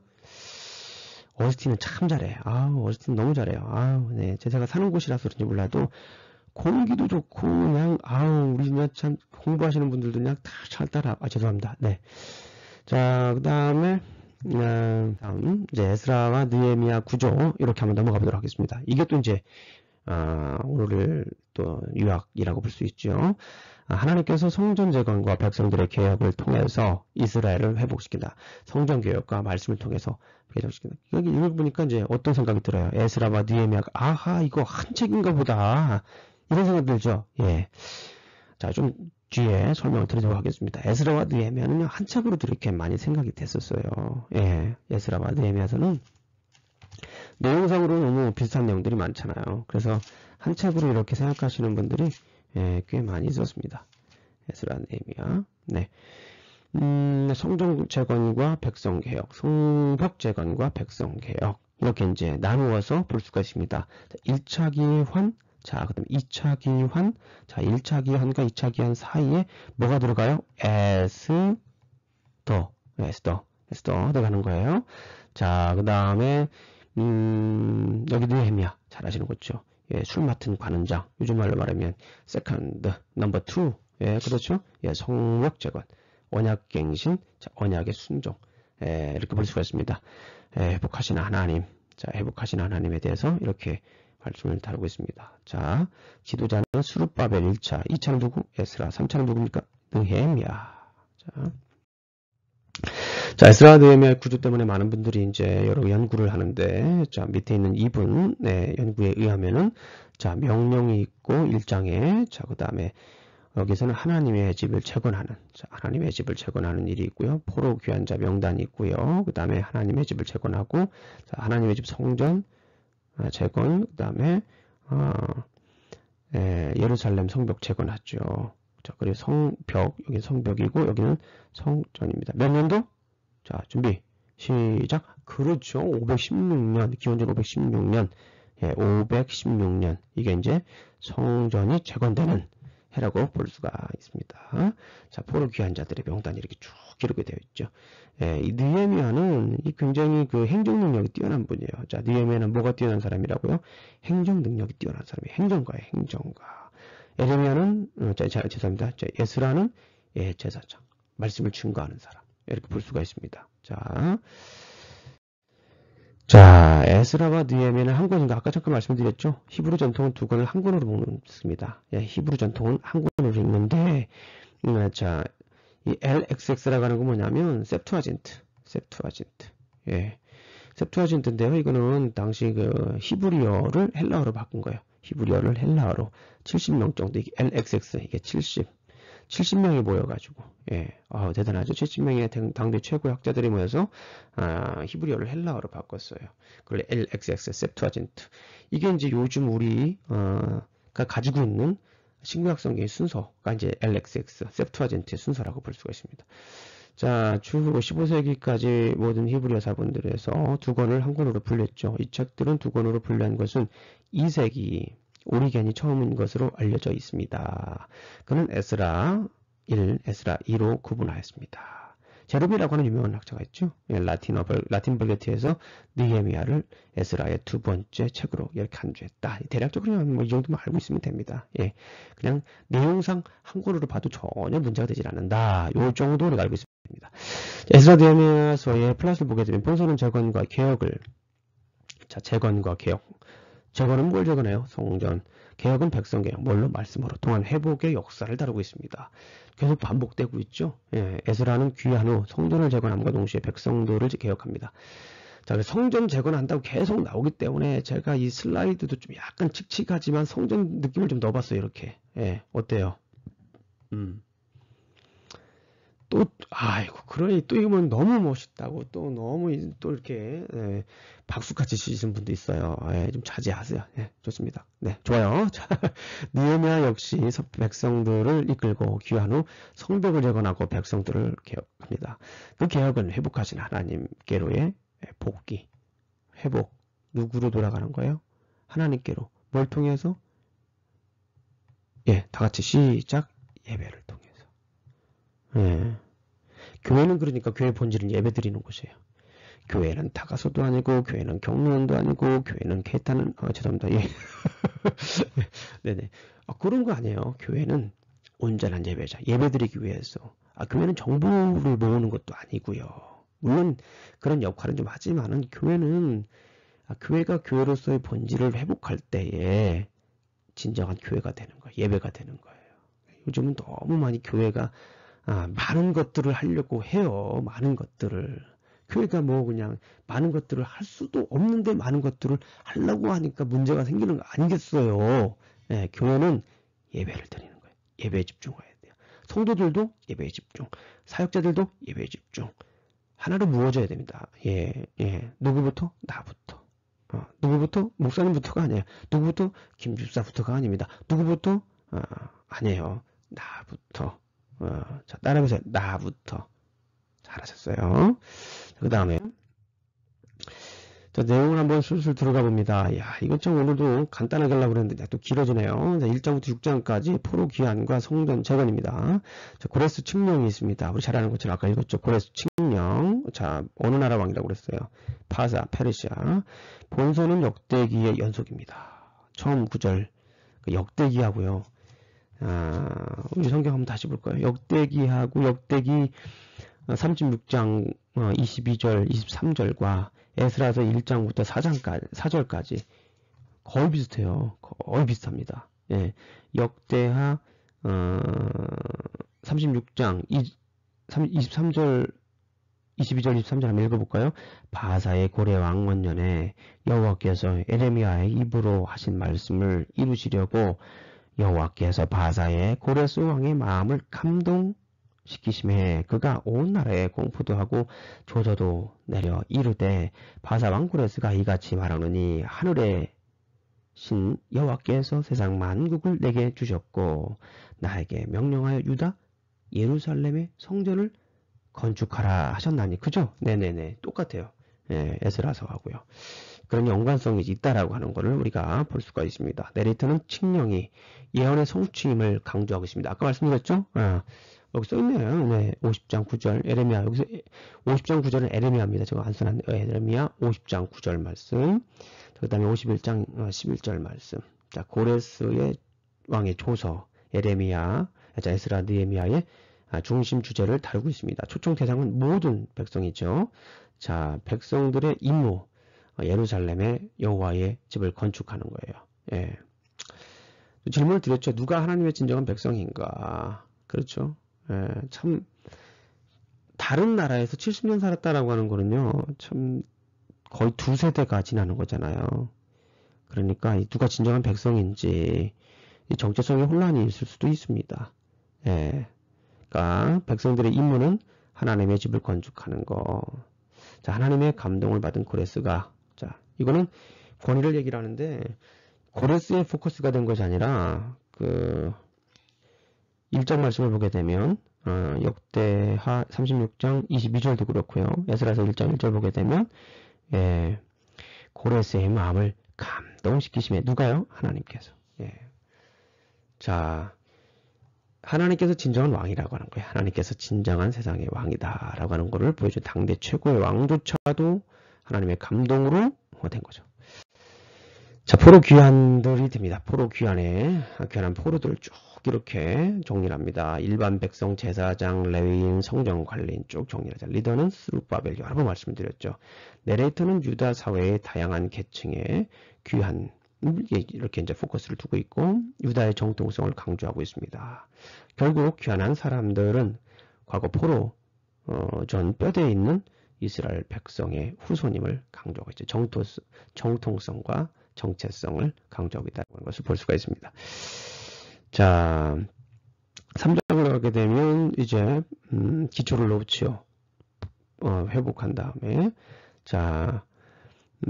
어스틴은 참 잘해. 어스틴 너무 잘해요. 네. 제가 사는 곳이라서 그런지 몰라도 공기도 좋고 그냥 우리 그냥 참 공부하시는 분들도 그냥 다 잘 따라. 죄송합니다. 네. 자, 그다음에 다음 이제 에스라와 느헤미야 구조 이렇게 한번 넘어가 보도록 하겠습니다. 이게 또 이제 오늘 또 유학이라고 볼 수 있죠. 하나님께서 성전 재건과 백성들의 개혁을 통해서 이스라엘을 회복시킨다. 성전 개혁과 말씀을 통해서 회복시킨다. 여기 읽어보니까 이제 어떤 생각이 들어요. 에스라와 느헤미야가 이거 한 책인가 보다. 이런 생각 들죠. 예. 자, 좀 뒤에 설명을 드리도록 하겠습니다. 에스라와 느헤미야는요, 한 책으로 이렇게 많이 생각이 됐었어요. 예. 에스라와 느헤미야서는 내용상으로 너무 비슷한 내용들이 많잖아요. 그래서 한 책으로 이렇게 생각하시는 분들이 꽤 많이 있었습니다. 에스라, 느헤미야. 네. 성전 재건과 백성 개혁, 성벽 재건과 백성 개혁 이렇게 이제 나누어서 볼 수가 있습니다. 1차 기환, 자, 그 다음에 2차 기환, 자, 1차 기환과 2차 기환 사이에 뭐가 들어가요? 에스더 들어가는 거예요. 자, 그 다음에 여기 느헤미야 잘 아시는 거죠. 예, 술 맡은 관원장, 요즘 말로 말하면 세컨드, 넘버 2, 예, 그렇죠. 예, 성벽 재건, 언약갱신, 자, 언약의 순종, 예, 이렇게 볼 수가 있습니다. 회복하신 하나님, 자, 회복하신 하나님에 대해서 이렇게 말씀을 다루고 있습니다. 자, 지도자는 스룹바벨 1차, 2차는 누구? 에스라, 3차는 누굽니까? 느헤미야. 자, 에스라 느헤미야 구조 때문에 많은 분들이 이제 여러 연구를 하는데, 자, 밑에 있는 이분, 연구에 의하면은, 자, 명령이 있고, 1장에, 자, 그 다음에, 여기서는 하나님의 집을 재건하는, 자, 하나님의 집을 재건하는 일이 있고요. 포로 귀환자 명단이 있고요. 그 다음에 하나님의 집을 재건하고, 자, 하나님의 집 성전, 재건, 그 다음에, 예루살렘 성벽 재건하죠. 자, 그리고 성벽, 여기 성벽이고, 여기는 성전입니다. 몇 년도? 자, 준비, 시작. 그렇죠. 516년, 기원전 516년, 516년. 이게 이제 성전이 재건되는 해라고 볼 수가 있습니다. 자, 포로 귀환자들의 명단이 이렇게 쭉 기록이 되어 있죠. 이 느헤미야는 굉장히 그 행정 능력이 뛰어난 분이에요. 자, 느헤미야는 뭐가 뛰어난 사람이라고요? 행정 능력이 뛰어난 사람이에요. 행정가예요, 행정가. 에레미야는, 죄송합니다. 자, 에스라는 제사장, 말씀을 증거하는 사람. 이렇게 볼 수가 있습니다. 자, 에스라와 느헤미야는 한 권인가? 아까 잠깐 말씀드렸죠? 히브리 전통은 두 권을 한 권으로 묶습니다. 히브리 전통은 한 권으로 읽는데, 자, 이 LXX라고 하는 건 뭐냐면, 셉투아진트. 예. 셉투아진트인데요. 이거는 당시 그 히브리어를 헬라어로 바꾼 거예요. 히브리어를 헬라어로 70명 정도, 이게 LXX, 이게 70명이 모여가지고, 대단하죠. 70명의 당대 최고의 학자들이 모여서, 히브리어를 헬라어로 바꿨어요. 그걸 LXX, 셉투아진트. 이게 이제 요즘 우리가 가지고 있는 신구약 성경의 순서가 이제 LXX, 셉투아진트의 순서라고 볼 수가 있습니다. 자, 주 15세기까지 모든 히브리어 사본들에서 두 권을 한 권으로 분류했죠. 이 책들은 두 권으로 분류한 것은 2세기, 오리겐이 처음인 것으로 알려져 있습니다. 그는 에스라 1, 에스라 2로 구분하였습니다. 제르비라고 하는 유명한 학자가 있죠. 예, 라틴 벌게티에서 느헤미야를 에스라의 두 번째 책으로 이렇게 간주했다. 대략적으로 뭐 이 정도만 알고 있으면 됩니다. 예, 그냥 내용상 한 권으로 봐도 전혀 문제가 되질 않는다. 요 정도 우리가 알고 있으면 됩니다. 에스라 느헤미야서의 플러스를 보게 되면 본서는 재건과 개혁을, 자, 재건과 개혁. 재건은 뭘 재건해요? 성전. 개혁은 백성 개혁. 뭘로? 말씀으로 통한 회복의 역사를 다루고 있습니다. 계속 반복되고 있죠. 예, 에스라는 귀한 후 성전을 재건함과 동시에 백성들을 개혁합니다. 자, 성전 재건한다고 계속 나오기 때문에 제가 이 슬라이드도 좀 약간 칙칙하지만 성전 느낌을 좀 넣어봤어요. 이렇게. 예, 어때요? 또, 아이고, 그러니 또 이거면 너무 멋있다고 또 너무 또 이렇게, 예, 박수같이 치시는 분도 있어요. 예, 좀 자제하세요. 예, 좋습니다. 네, 좋아요. 자, 느헤미야 역시 백성들을 이끌고 귀환 후 성벽을 재건하고 백성들을 개혁합니다. 그 개혁은 회복하신 하나님께로의 복귀, 회복. 누구로 돌아가는 거예요? 하나님께로. 뭘 통해서? 예, 다 같이 시작. 예배를 통해서. 예. 교회는 그러니까 교회 본질은 예배 드리는 곳이에요. 교회는 다가서도 아니고, 교회는 경륜도 아니고, 교회는 개타는, 죄송합니다. 예. 네네. 그런 거 아니에요. 교회는 온전한 예배자. 예배 드리기 위해서. 교회는 정보를 모으는 것도 아니고요. 물론 그런 역할은 좀 하지만은 교회는, 교회가 교회로서의 본질을 회복할 때에 진정한 교회가 되는 거예요. 예배가 되는 거예요. 요즘은 너무 많이 교회가 많은 것들을 하려고 해요. 많은 것들을. 교회가 뭐 그냥 많은 것들을 할 수도 없는데 많은 것들을 하려고 하니까 문제가 생기는 거 아니겠어요. 예, 교회는 예배를 드리는 거예요. 예배에 집중해야 돼요. 성도들도 예배에 집중. 사역자들도 예배에 집중. 하나로 무어져야 됩니다. 예, 예. 누구부터? 나부터. 누구부터? 목사님부터가 아니에요. 누구부터? 김집사부터가 아닙니다. 누구부터? 아니에요. 나부터. 자, 따라해보세요. 나부터. 잘하셨어요. 그 다음에, 자, 내용을 한번 술술 들어가 봅니다. 야, 이건 참 오늘도 간단하게 하려고 그랬는데, 또 길어지네요. 자, 1장부터 6장까지 포로 귀환과 성전 재건입니다. 자, 고레스 칙령이 있습니다. 우리 잘 아는 것처럼 아까 읽었죠. 고레스 칙령. 자, 어느 나라 왕이라고 그랬어요? 파사, 페르시아. 본서는 역대기의 연속입니다. 처음 구절. 역대기하고요. 우리 성경 한번 다시 볼까요? 역대기하고 역대기 36장 22절, 23절과 에스라서 1장부터 4절까지 거의 비슷해요. 거의 비슷합니다. 예, 역대하 36장 23절, 22절, 23절 한번 읽어볼까요? 바사의 고레 왕원년에 여호와께서 에레미야의 입으로 하신 말씀을 이루시려고 여호와께서 바사의 고레스 왕의 마음을 감동시키심에 그가 온 나라에 공포도 하고 조서도 내려 이르되 바사 왕 고레스가 이같이 말하노니 하늘의 신 여호와께서 세상 만국을 내게 주셨고 나에게 명령하여 유다 예루살렘의 성전을 건축하라 하셨나니 그죠? 네네네 똑같아요. 예, 에스라서 하고요. 그런 연관성이 있다라고 하는 것을 우리가 볼 수가 있습니다. 내리트는 칙령이 예언의 성취임을 강조하고 있습니다. 아까 말씀드렸죠? 여기 써있네요. 네, 50장 9절 에레미야. 여기서 50장 9절은 에레미야입니다. 제가 안 써놨네요. 에레미야 50장 9절 말씀. 그 다음에 51장 11절 말씀. 자, 고레스의 왕의 조서 에레미야, 자, 에스라 느헤미야의 중심 주제를 다루고 있습니다. 초청 대상은 모든 백성이죠. 자, 백성들의 임무, 예루살렘에 여호와의 집을 건축하는 거예요. 예. 질문을 드렸죠. 누가 하나님의 진정한 백성인가? 그렇죠. 예, 참 다른 나라에서 70년 살았다라고 하는 거는요. 참 거의 두 세대가 지나는 거잖아요. 그러니까 누가 진정한 백성인지 정체성의 혼란이 있을 수도 있습니다. 예. 그러니까 백성들의 임무는 하나님의 집을 건축하는 거. 자, 하나님의 감동을 받은 고레스가, 자, 이거는 권위를 얘기를 하는데 고레스의 포커스가 된 것이 아니라 그 1장 말씀을 보게 되면 역대하 36장 22절도 그렇고요. 에스라서 1장 1절 보게 되면 고레스의 마음을 감동시키심에 누가요? 하나님께서. 자, 하나님께서 진정한 왕이라고 하는 거예요. 하나님께서 진정한 세상의 왕이다라고 하는 것을 보여준 당대 최고의 왕조차도 하나님의 감동으로 된 거죠. 자, 포로 귀환들이 됩니다. 포로 귀환에 귀환한 포로들을 쭉 이렇게 정리를 합니다. 일반 백성, 제사장, 레위인, 성전 관리인 쭉 정리를 하자. 리더는 스룹바벨, 여러 번 말씀드렸죠. 내레이터는 유다 사회의 다양한 계층의 귀환, 이렇게 이제 포커스를 두고 있고 유다의 정통성을 강조하고 있습니다. 결국 귀환한 사람들은 과거 포로 전 뼈대에 있는 이스라엘 백성의 후손임을 강조하고 있죠. 정통성과 정체성을 강조하고 있다는 것을 볼 수가 있습니다. 자, 3장으로 가게 되면 이제 기초를 놓지요. 회복한 다음에 자,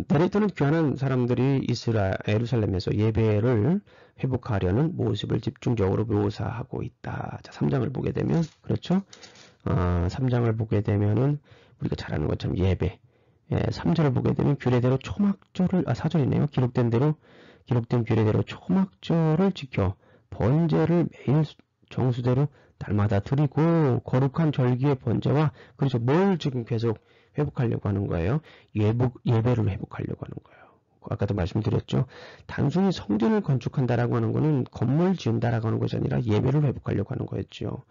내레이터는 귀환한 사람들이 예루살렘에서 예배를 회복하려는 모습을 집중적으로 묘사하고 있다. 자, 3장을 보게 되면 그렇죠? 3장을 보게 되면은 우리가 잘 아는 것처럼 예배. 3절을 보게 되면 규례대로 초막절을 4절이네요. 기록된 규례대로 초막절을 지켜 번제를 매일 정수대로 달마다 드리고 거룩한 절기의 번제와 그래서 뭘 지금 계속 회복하려고 하는 거예요. 예배를 회복하려고 하는 거예요. 아까도 말씀드렸죠. 단순히 성전을 건축한다라고 하는 거는 건물 지은다라고 하는 것이 아니라 예배를 회복하려고 하는 거였죠.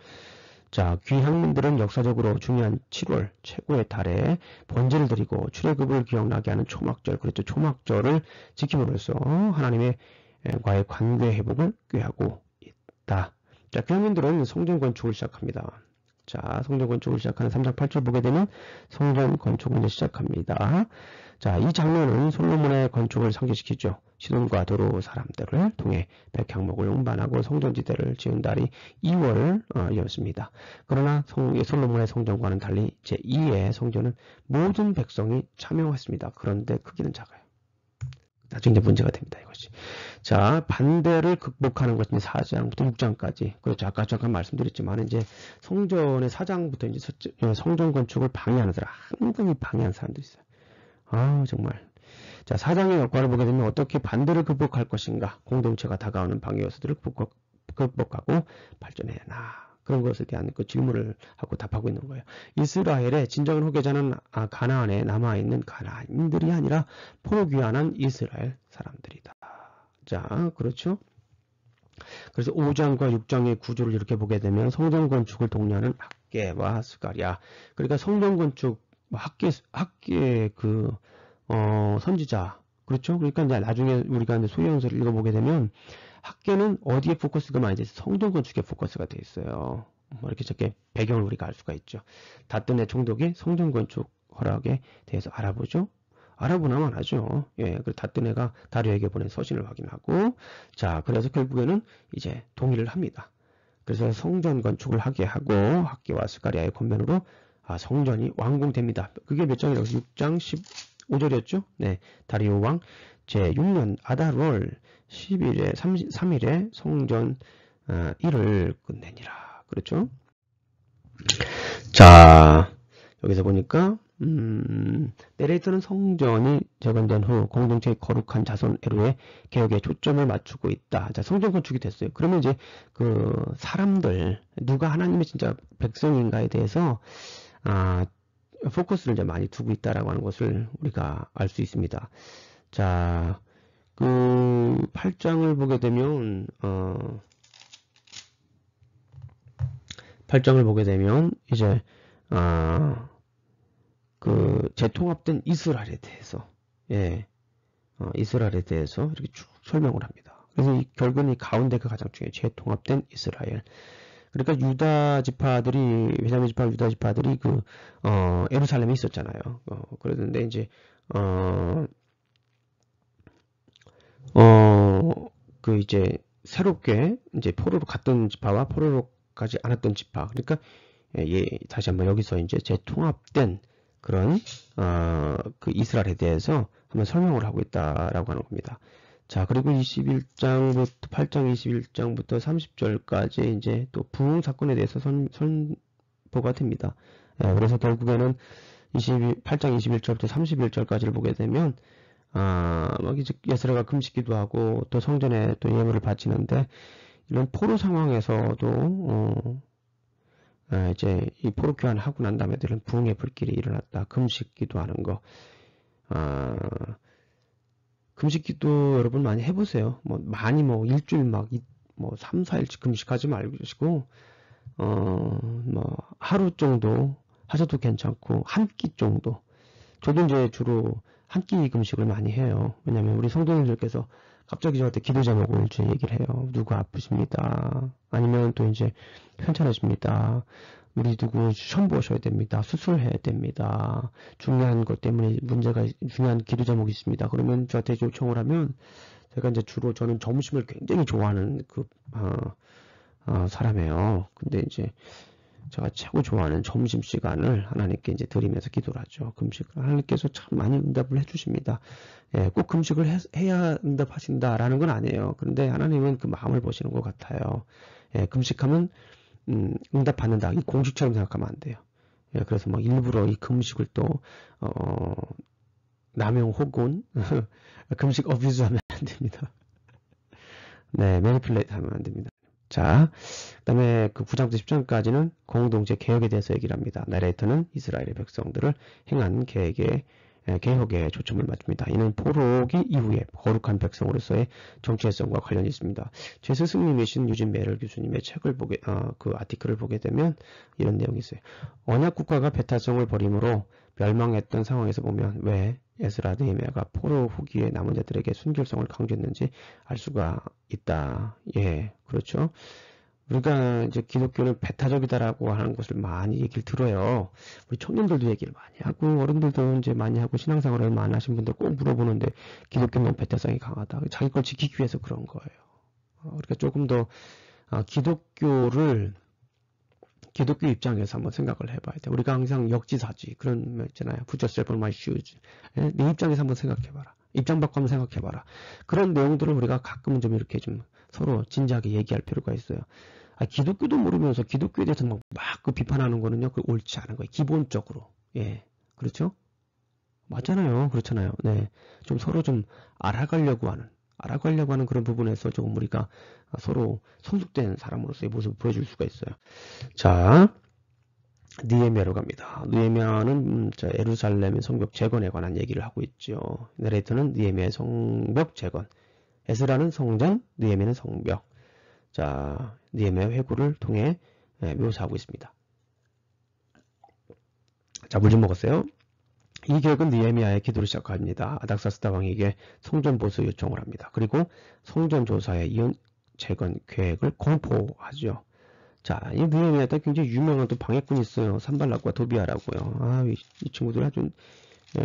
자, 귀향민들은 역사적으로 중요한 7월 최고의 달에 번제를 드리고 출애굽을 기억나게 하는 초막절, 그렇죠. 초막절을 지킴으로써 하나님의 과의 관계 회복을 꾀하고 있다. 자, 귀향민들은 성전 건축을 시작합니다. 자, 성전 건축을 시작하는 3장 8절 보게 되면 성전 건축을 이제 시작합니다. 자, 이 장면은 솔로몬의 건축을 상기시키죠. 시돈과 도로 사람들을 통해 백향목을 운반하고 성전지대를 지은 달이 2월이었습니다. 그러나 솔로몬의 성전과는 달리 제2의 성전은 모든 백성이 참여했습니다. 그런데 크기는 작아요. 나중에 이제 문제가 됩니다. 이것이. 자, 반대를 극복하는 것은 4장부터 6장까지. 그렇죠. 아까 잠깐 말씀드렸지만 이제 성전의 4장부터 이제 성전 건축을 방해하는 사람, 상당히 방해하는 사람도 있어요. 아, 정말. 자, 4장의 역할을 보게 되면 어떻게 반대를 극복할 것인가. 공동체가 다가오는 방해 요소들을 극복하고 발전해나. 그런 것에 대한 그 질문을 하고 답하고 있는 거예요. 이스라엘의 진정한 후계자는 가나안에 남아있는 가나안인들이 아니라 포로 귀환한 이스라엘 사람들이다. 자, 그렇죠? 그래서 5장과 6장의 구조를 이렇게 보게 되면 성전 건축을 독려하는 학계와 스가랴. 그러니까 성전 건축, 학계의 선지자. 그렇죠? 그러니까 이제 나중에 우리가 이제 소위원서를 읽어보게 되면 학계는 어디에 포커스가 많이 돼 있어요? 성전 건축에 포커스가 돼 있어요. 이렇게 저렇게 배경을 우리가 알 수가 있죠. 다뜬의 총독이 성전 건축 허락에 대해서 알아보죠. 알아보나만 하죠. 예, 그 다뜬애가 다리오에게 보낸 서신을 확인하고, 자, 그래서 결국에는 이제 동의를 합니다. 그래서 성전 건축을 하게 하고 학계와 스가랴의 권면으로 성전이 완공됩니다. 그게 몇 장이라고? 6장 15절이었죠? 네, 다리오 왕 제6년 아달월 10일에 3일에 성전 일을 끝내니라. 그렇죠? 자, 여기서 보니까 내레이터는 성전이 재건된 후 공동체의 거룩한 자손 에루의 개혁에 초점을 맞추고 있다. 자, 성전 건축이 됐어요. 그러면 이제 그 사람들 누가 하나님의 진짜 백성인가에 대해서 포커스를 이제 많이 두고 있다라고 하는 것을 우리가 알 수 있습니다. 자, 그 8장을 보게 되면 8장을 보게 되면 이제 그 재통합된 이스라엘에 대해서 이스라엘에 대해서 이렇게 쭉 설명을 합니다. 그래서 결국은 이 가운데가 가장 중요해요. 재통합된 이스라엘. 그러니까 유다 지파들이 베냐민 지파 유다 지파들이 그 예루살렘에 있었잖아요. 그러는데 이제 그 이제 새롭게 이제 포로로 갔던 지파와 포로로 가지 않았던 지파. 그러니까 다시 한번 여기서 이제 재통합된 그런 그 이스라엘에 대해서 한번 설명을 하고 있다라고 하는 겁니다. 자, 그리고 21장부터 8장 21장부터 30절까지 이제 또 부흥 사건에 대해서 선포가 됩니다. 그래서 결국에는 8장 21절부터 31절까지를 보게 되면 막 이제 예스라가 금식기도 하고 또 성전에 또 예물을 바치는데 이런 포로 상황에서도 이제 이 포로 교환하고 난 다음에 이런 부흥의 불길이 일어났다. 금식 기도하는 거. 금식 기도 여러분 많이 해보세요. 뭐 많이 뭐 일주일 뭐 3, 4일씩 금식하지 말고 뭐 하루 정도 하셔도 괜찮고 한 끼 정도. 저도 이제 주로 한 끼 금식을 많이 해요. 왜냐면 우리 성도님들께서 갑자기 저한테 기도 제목을 이제 얘기를 해요. 누구 아프십니다. 아니면 또 이제 편찮으십니다. 우리 누구 시험 보셔야 됩니다. 수술해야 됩니다. 중요한 것 때문에 중요한 기도 제목이 있습니다. 그러면 저한테 요청을 하면 제가 이제 주로 저는 점심을 굉장히 좋아하는 사람이에요. 근데 이제 제가 최고 좋아하는 점심시간을 하나님께 이제 드리면서 기도를 하죠. 금식을. 하나님께서 참 많이 응답을 해주십니다. 예, 꼭 금식을 해야 응답하신다라는 건 아니에요. 그런데 하나님은 그 마음을 보시는 것 같아요. 예, 금식하면, 응답받는다. 이 공식처럼 생각하면 안 돼요. 예, 그래서 막 일부러 이 금식을 또, 남용 혹은, 금식 어뷰즈 하면 안 됩니다. 네, 매니플레이트 하면 안 됩니다. 자, 그 다음에 그 9장부터 10장까지는 공동체 개혁에 대해서 얘기를 합니다. 나레이터는 이스라엘의 백성들을 행한 개혁에 초점을 맞춥니다. 이는 포로기 이후에 거룩한 백성으로서의 정체성과 관련이 있습니다. 제 스승님이신 유진 메럴 교수님의 책을 그 아티클을 보게 되면 이런 내용이 있어요. 언약 국가가 배타성을 버림으로 멸망했던 상황에서 보면 왜 에스라 느헤미야가 포로 후기에 남은 자들에게 순결성을 강조했는지 알 수가 있다. 예, 그렇죠. 우리가 이제 기독교는 배타적이다라고 하는 것을 많이 얘기를 들어요. 우리 청년들도 얘기를 많이 하고 어른들도 이제 많이 하고 신앙생활을 많이 하신 분들 꼭 물어보는데 기독교는 배타성이 강하다. 자기 걸 지키기 위해서 그런 거예요. 그러니까 조금 더 기독교 입장에서 한번 생각을 해봐야 돼. 우리가 항상 역지사지 그런 말 있잖아요. Put yourself on my shoes. 내 입장에서 한번 생각해봐라. 입장 바꿔 한번 생각해봐라. 그런 내용들을 우리가 가끔은 좀 이렇게 좀 서로 진지하게 얘기할 필요가 있어요. 기독교도 모르면서 기독교에 대해서 막 그 비판하는 거는요, 그 옳지 않은 거예요. 기본적으로. 예. 그렇죠? 맞잖아요. 그렇잖아요. 네. 좀 서로 좀 알아가려고 하는 그런 부분에서 조금 우리가 서로 성숙된 사람으로서의 모습을 보여줄 수가 있어요. 자, 느헤미야로 갑니다. 느헤미야는 예루살렘 성벽 재건에 관한 얘기를 하고 있죠. 내레이터는 느헤미야의 성벽 재건, 에스라는 성전, 느헤미야는 성벽. 자, 느헤미야 회고를 통해 묘사하고 있습니다. 자, 물 좀 먹었어요. 이 계획은 느헤미야의 기도를 시작합니다. 아닥사스다 왕에게 성전 보수 요청을 합니다. 그리고 성전 조사에 이은 재건 계획을 공포하죠. 자, 이 느헤미야 때 굉장히 유명한 또 방해꾼이 있어요. 산발락과 도비아라고요. 이 친구들 아주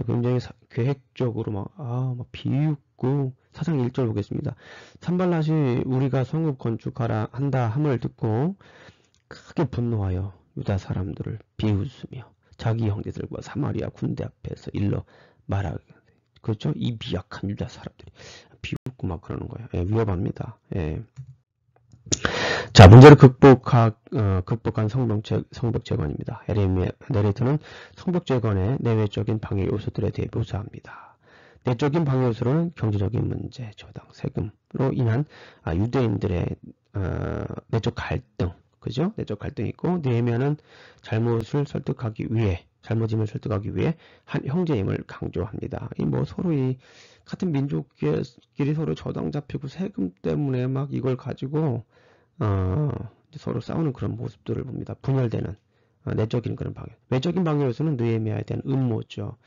굉장히 계획적으로 막 비웃고 사장 1절 보겠습니다. 산발락이 우리가 성읍 건축하라 한다 함을 듣고 크게 분노하여 유다 사람들을 비웃으며 자기 형제들과 사마리아 군대 앞에서 일러 말하게. 그렇죠? 이 비약한 유다 사람들이 비웃고 막 그러는 거예요. 예, 위험합니다. 예. 자, 문제를 극복한 성벽 재건입니다. 내레이터는 성벽 재건의 내외적인 방해 요소들에 대해 묘사합니다. 내적인 방해 요소로는 경제적인 문제, 저당, 세금으로 인한 유대인들의 내적 갈등, 그죠? 내적 갈등이 있고, 느헤미야는 잘못임을 설득하기 위해 한 형제임을 강조합니다. 서로 같은 민족끼리 서로 저당 잡히고 세금 때문에 막 이걸 가지고 서로 싸우는 그런 모습들을 봅니다. 분열되는 내적인 그런 방해. 외적인 방해 요소는 느헤미야에 대한 음모죠.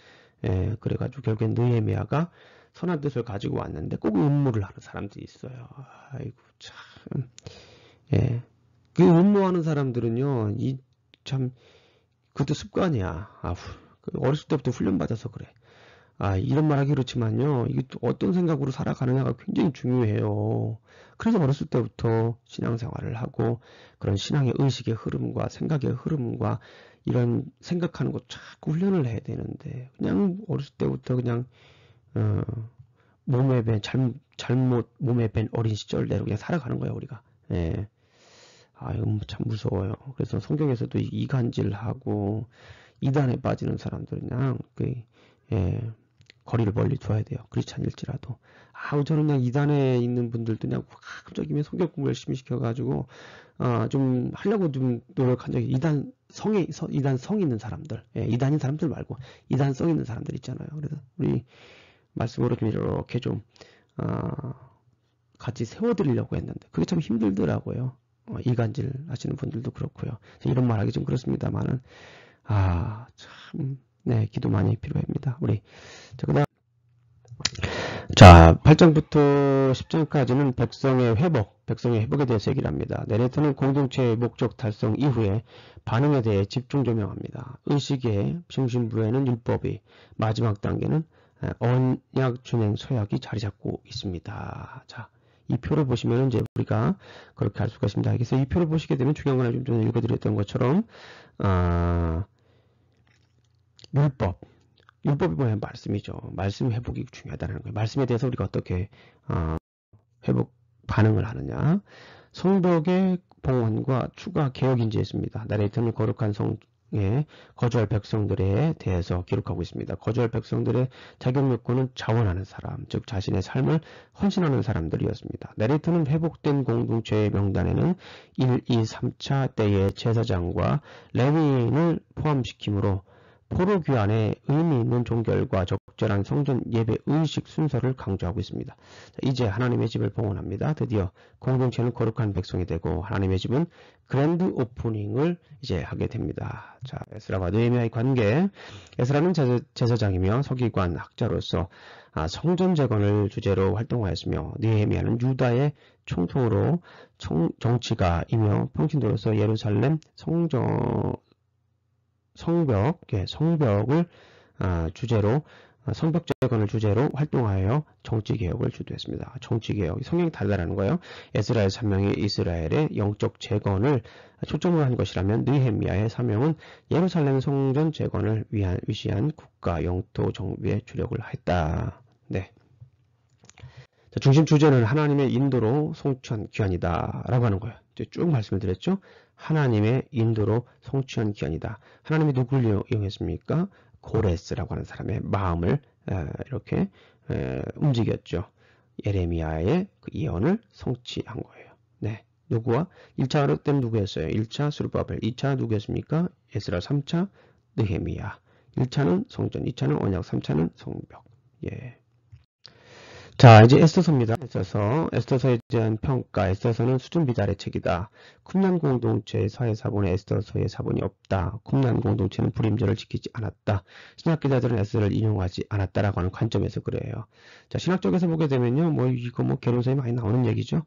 예, 그래가지고 결국엔 느헤미야가 선한 뜻을 가지고 왔는데 꼭 음모를 하는 사람들이 있어요. 아이고 참. 예. 그 음모하는 사람들은요, 그것도 습관이야. 어렸을 때부터 훈련받아서 그래. 이런 말 하기 그렇지만요, 이게 또 어떤 생각으로 살아가느냐가 굉장히 중요해요. 그래서 어렸을 때부터 신앙생활을 하고, 그런 신앙의 의식의 흐름과 생각의 흐름과 이런 생각하는 거 자꾸 훈련을 해야 되는데, 그냥 어렸을 때부터 그냥, 몸에 밴 어린 시절대로 그냥 살아가는 거야, 우리가. 예. 이건 참 무서워요. 그래서 성경에서도 이간질하고 이단에 빠지는 사람들은 그냥 거리를 멀리 둬야 돼요. 크리스찬일지라도. 저는 그냥 이단에 있는 분들도 그냥 가급적이면 성경 공부 열심히 시켜가지고 좀 하려고 좀 노력한 적이 이단 성 있는 사람들, 이단인 사람들 말고 이단성 있는 사람들 있잖아요. 그래서 우리 말씀으로 좀 이렇게 좀 같이 세워드리려고 했는데 그게 참 힘들더라고요. 이간질 하시는 분들도 그렇고요. 이런 말하기 좀 그렇습니다만은 참 기도 많이 필요합니다. 우리 자, 8장부터 10장까지는 백성의 회복에 대해서 얘기를 합니다. 내레터는 공동체의 목적 달성 이후에 반응에 대해 집중 조명합니다. 의식의 중심부에는 율법이, 마지막 단계는 언약 준행 서약이 자리 잡고 있습니다. 자, 이 표를 보시면 이제 우리가 그렇게 할 수가 있습니다. 그래서 이 표를 보시게 되면 중요한 건 좀 전에 읽어드렸던 것처럼 율법이 뭐냐면 말씀이죠. 말씀 회복이 중요하다는 거예요. 말씀에 대해서 우리가 어떻게 회복 반응을 하느냐. 성벽의 봉헌과 추가 개혁 인지했습니다. 나레이터는 거룩한 성에 거주할 백성들에 대해서 기록하고 있습니다. 거주할 백성들의 자격 요건은 자원하는 사람, 즉 자신의 삶을 헌신하는 사람들이었습니다. 나레이터는 회복된 공동체의 명단에는 1, 2, 3차 때의 제사장과 레위인을 포함시키므로 포로귀환의 의미 있는 종결과 적절한 성전 예배 의식 순서를 강조하고 있습니다. 자, 이제 하나님의 집을 봉헌합니다. 드디어 공동체는 거룩한 백성이 되고 하나님의 집은 그랜드 오프닝을 이제 하게 됩니다. 자, 에스라와 느헤미야의 관계. 에스라는 제사장이며 서기관 학자로서 성전 재건을 주제로 활동하였으며 느헤미야는 유다의 총통으로 정치가이며 평신도로서 예루살렘 성벽을 주제로 성벽 재건을 주제로 활동하여 정치개혁을 주도했습니다. 정치개혁, 성향이 다르다는 거예요. 에스라의 사명이 이스라엘의 영적 재건을 초점으로 한 것이라면 느헤미야의 사명은 예루살렘 성전 재건을 위시한 국가 영토 정비에 주력을 했다. 네. 자, 중심 주제는 하나님의 인도로 성취한 귀환이다 라고 하는 거예요. 쭉 말씀을 드렸죠. 하나님의 인도로 성취한 귀환이다. 하나님이 누구를 이용했습니까? 고레스라고 하는 사람의 마음을 이렇게 움직였죠. 예레미야의 그 예언을 성취한 거예요. 네, 누구와? 1차 때는 누구였어요? 1차 스룹바벨, 2차 누구였습니까? 에스라, 3차 느헤미야. 1차는 성전, 2차는 언약, 3차는 성벽. 예. 자, 이제 에스더서입니다. 에스더서에 대한 평가. 에스더서는 수준 비달의 책이다. 쿰란 공동체의 사회사본에 에스더서의 사본이 없다. 쿰란 공동체는 불임절을 지키지 않았다. 신학기자들은 에스더를 인용하지 않았다라고 하는 관점에서 그래요. 자, 신학적에서 보게 되면요, 이거 개론서에 많이 나오는 얘기죠.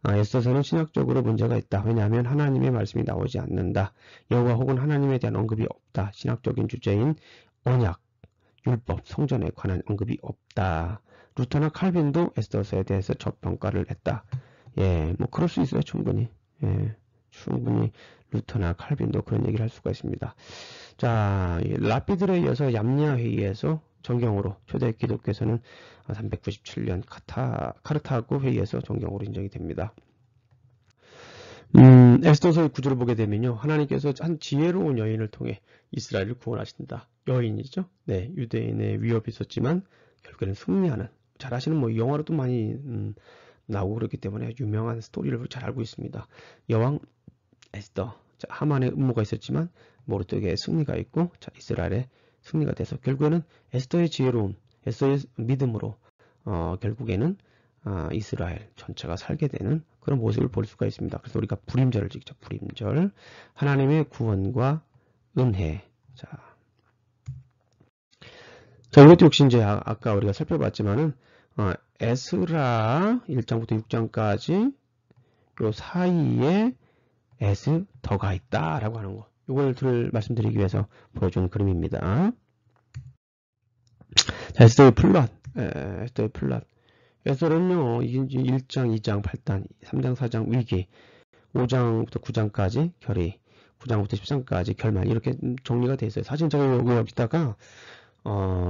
에스더서는 신학적으로 문제가 있다. 왜냐하면 하나님의 말씀이 나오지 않는다. 여호와 혹은 하나님에 대한 언급이 없다. 신학적인 주제인 언약, 율법, 성전에 관한 언급이 없다. 루터나 칼빈도 에스더서에 대해서 저평가를 했다. 예, 그럴 수 있어요, 충분히. 예, 충분히 루터나 칼빈도 그런 얘기를 할 수가 있습니다. 자, 라피들에 이어서 얌야 회의에서 정경으로 초대 기독교에서는 397년 카르타고 회의에서 정경으로 인정이 됩니다. 에스더서의 구조를 보게 되면요, 하나님께서 한 지혜로운 여인을 통해 이스라엘을 구원하신다. 여인이죠. 네, 유대인의 위협이 있었지만 결국에는 승리하는. 잘 아시는 영화로도 많이 나오고 그렇기 때문에 유명한 스토리를 잘 알고 있습니다. 여왕 에스더. 자, 하만의 음모가 있었지만 모르드게의 승리가 있고, 자, 이스라엘의 승리가 돼서 결국에는 에스더의 지혜로움, 에스더의 믿음으로 결국에는 이스라엘 전체가 살게 되는 그런 모습을 볼 수가 있습니다. 그래서 우리가 불임절을 지키죠. 불임절. 하나님의 구원과 은혜. 자, 이것도 역시 이제 아까 우리가 살펴봤지만은 에스라 1장부터 6장까지 요 사이에 에스더가 있다라고 하는 거. 이걸 말씀드리기 위해서 보여준 그림입니다. 자, 에스더의 플롯. 에스더의 플롯. 에스더는요, 1장, 2장, 8단, 3장, 4장 위기, 5장부터 9장까지 결의, 9장부터 10장까지 결말 이렇게 정리가 되어 있어요. 사실 제가 여기다가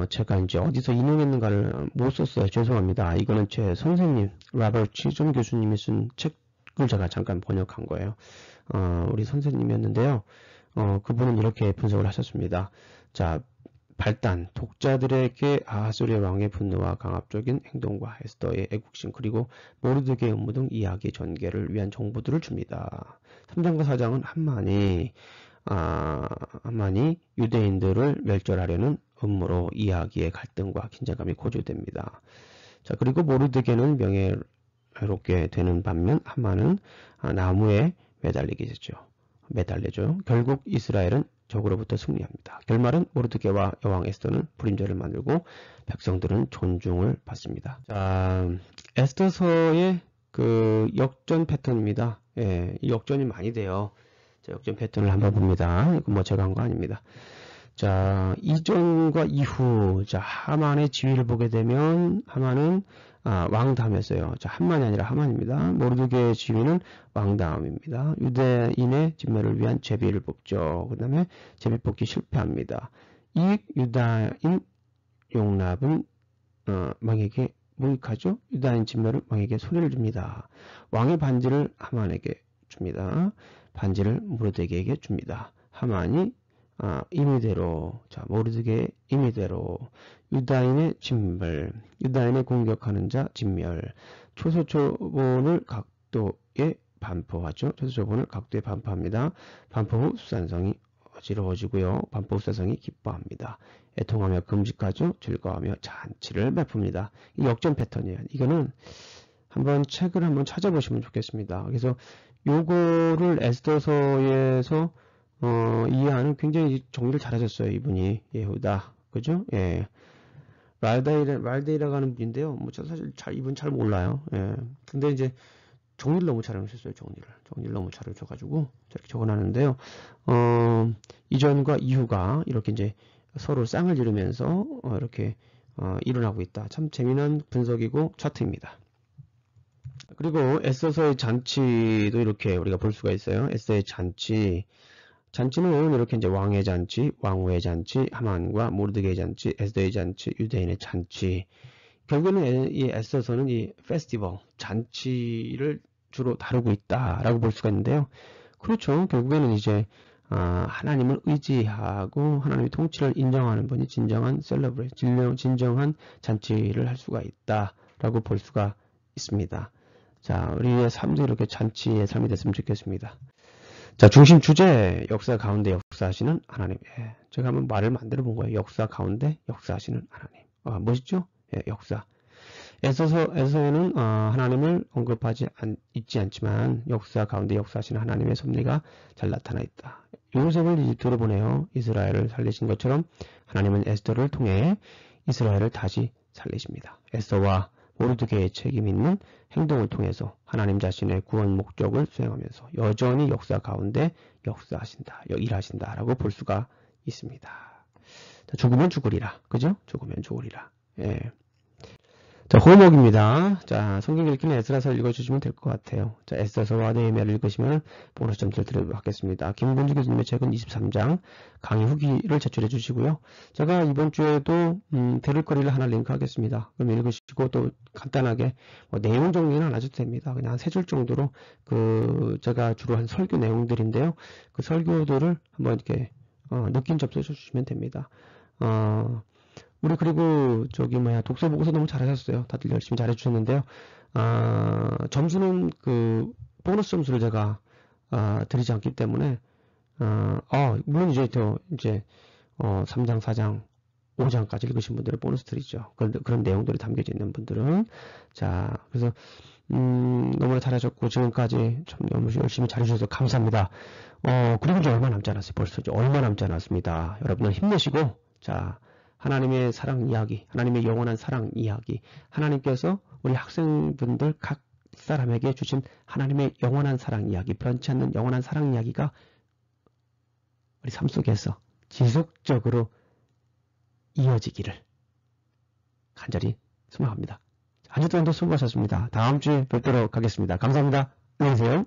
제가 이제 어디서 인용했는가를 못 썼어요. 죄송합니다. 이거는 제 선생님, 라버트 치존 교수님이 쓴 책을 제가 잠깐 번역한 거예요. 우리 선생님이었는데요. 그분은 이렇게 분석을 하셨습니다. 자, 발단, 독자들에게 아하수리아 왕의 분노와 강압적인 행동과 에스더의 애국심 그리고 모르드게의 음모 등 이야기 전개를 위한 정보들을 줍니다. 3장과 4장은 한만이 유대인들을 멸절하려는 음모로 이야기의 갈등과 긴장감이 고조됩니다. 자, 그리고 모르드게는 명예롭게 되는 반면 한만은 나무에 매달리죠. 결국 이스라엘은 적으로부터 승리합니다. 결말은 모르드게와 여왕 에스더는 불임자를 만들고 백성들은 존중을 받습니다. 자, 에스더서의 그 역전 패턴입니다. 예, 이 역전이 많이 돼요. 자, 역전 패턴을 한번 봅니다. 이거 뭐 제가 한 거 아닙니다. 자, 이전과 이후, 자, 하만의 지위를 보게 되면, 하만은, 왕 다음이었어요. 자, 한만이 아니라 하만입니다. 모르드게의 지위는 왕 다음입니다. 유대인의 진멸을 위한 제비를 뽑죠. 그 다음에 제비 뽑기 실패합니다. 이 유다인 용납은, 왕에게 무익하죠? 유다인 진멸은 왕에게 손해를 줍니다. 왕의 반지를 하만에게 줍니다. 반지를 모르드게에게 줍니다. 하만이 임의대로, 자, 모르드게의 임의대로 유다인의 진멸, 유다인의 공격하는 자 진멸, 초소초본을 각도에 반포하죠. 초소초본을 각도에 반포합니다. 반포 후 수산성이 어지러워지고요. 반포 후 수산성이 기뻐합니다. 애통하며 금식하죠. 즐거워하며 잔치를 베풉니다. 이 역전 패턴이에요. 이거는 한번 책을 한번 찾아보시면 좋겠습니다. 그래서 요거를 에스더서에서 이해하는 굉장히 정리를 잘하셨어요. 이분이 예후다, 그죠? 예, 랄데이라고 하는 분인데요. 뭐 저 사실 이분 잘 몰라요. 예, 근데 이제 정리를 너무 잘해주셨어요. 정리를 너무 잘해줘가지고 저렇게 적어놨는데요. 이전과 이후가 이렇게 이제 서로 쌍을 이루면서 이렇게 일어나고 있다. 참 재미난 분석이고 차트입니다. 그리고 에스더서의 잔치도 이렇게 우리가 볼 수가 있어요. 에스더의 잔치는 이렇게 이제 왕의 잔치, 왕후의 잔치, 하만과 모르드게의 잔치, 에스더의 잔치, 유대인의 잔치. 결국에는 이 에스더서는 이 페스티벌, 잔치를 주로 다루고 있다라고 볼 수가 있는데요. 그렇죠. 결국에는 이제 하나님을 의지하고 하나님의 통치를 인정하는 분이 진정한 진정한 잔치를 할 수가 있다라고 볼 수가 있습니다. 자, 우리의 삶도 이렇게 잔치의 삶이 됐으면 좋겠습니다. 자, 중심 주제, 역사 가운데 역사하시는 하나님. 예, 제가 한번 말을 만들어 본 거예요. 역사 가운데 역사하시는 하나님. 멋있죠? 예, 역사. 에서에는 하나님을 있지 않지만 역사 가운데 역사하시는 하나님의 섭리가 잘 나타나 있다. 요셉을 이집트로 보내요. 이스라엘을 살리신 것처럼 하나님은 에스더를 통해 이스라엘을 다시 살리십니다. 에스더와 모르드게의 책임 있는 행동을 통해서 하나님 자신의 구원 목적을 수행하면서 여전히 역사 가운데 일하신다라고 볼 수가 있습니다. 자, 죽으면 죽으리라. 그죠? 죽으면 죽으리라. 예. 자, 호목입니다. 자, 성경 읽기는 에스라서 읽어주시면 될 것 같아요. 자, 에스라서와 느헤미야를 읽으시면 보너스 점수를 드리도록 하겠습니다. 김본주 교수님의 책은 23장 강의 후기를 제출해 주시고요. 제가 이번 주에도 들을 거리를 하나 링크하겠습니다. 그럼 읽으시고 또 간단하게 내용 정리는 안 하셔도 됩니다. 그냥 한 3줄 정도로 제가 주로 한 설교 내용들인데요. 그 설교들을 한번 이렇게 느낀 점수 주시면 됩니다. 우리 그리고 독서 보고서 너무 잘하셨어요. 다들 열심히 잘해주셨는데요. 점수는 보너스 점수를 제가 드리지 않기 때문에 물론 이제 3장, 4장, 5장까지 읽으신 분들은 보너스 드리죠. 그런 내용들이 담겨져 있는 분들은. 자, 그래서 너무나 잘하셨고 지금까지 참 너무 열심히 잘해주셔서 감사합니다. 그리고 이제 얼마 남지 않았어요. 벌써 이제 얼마 남지 않았습니다. 여러분들 힘내시고, 자, 하나님의 사랑 이야기, 하나님의 영원한 사랑 이야기, 하나님께서 우리 학생분들 각 사람에게 주신 하나님의 영원한 사랑 이야기, 변치 않는 영원한 사랑 이야기가 우리 삶 속에서 지속적으로 이어지기를 간절히 소망합니다. 한 주 동안도 수고하셨습니다. 다음 주에 뵙도록 하겠습니다. 감사합니다. 안녕히 계세요.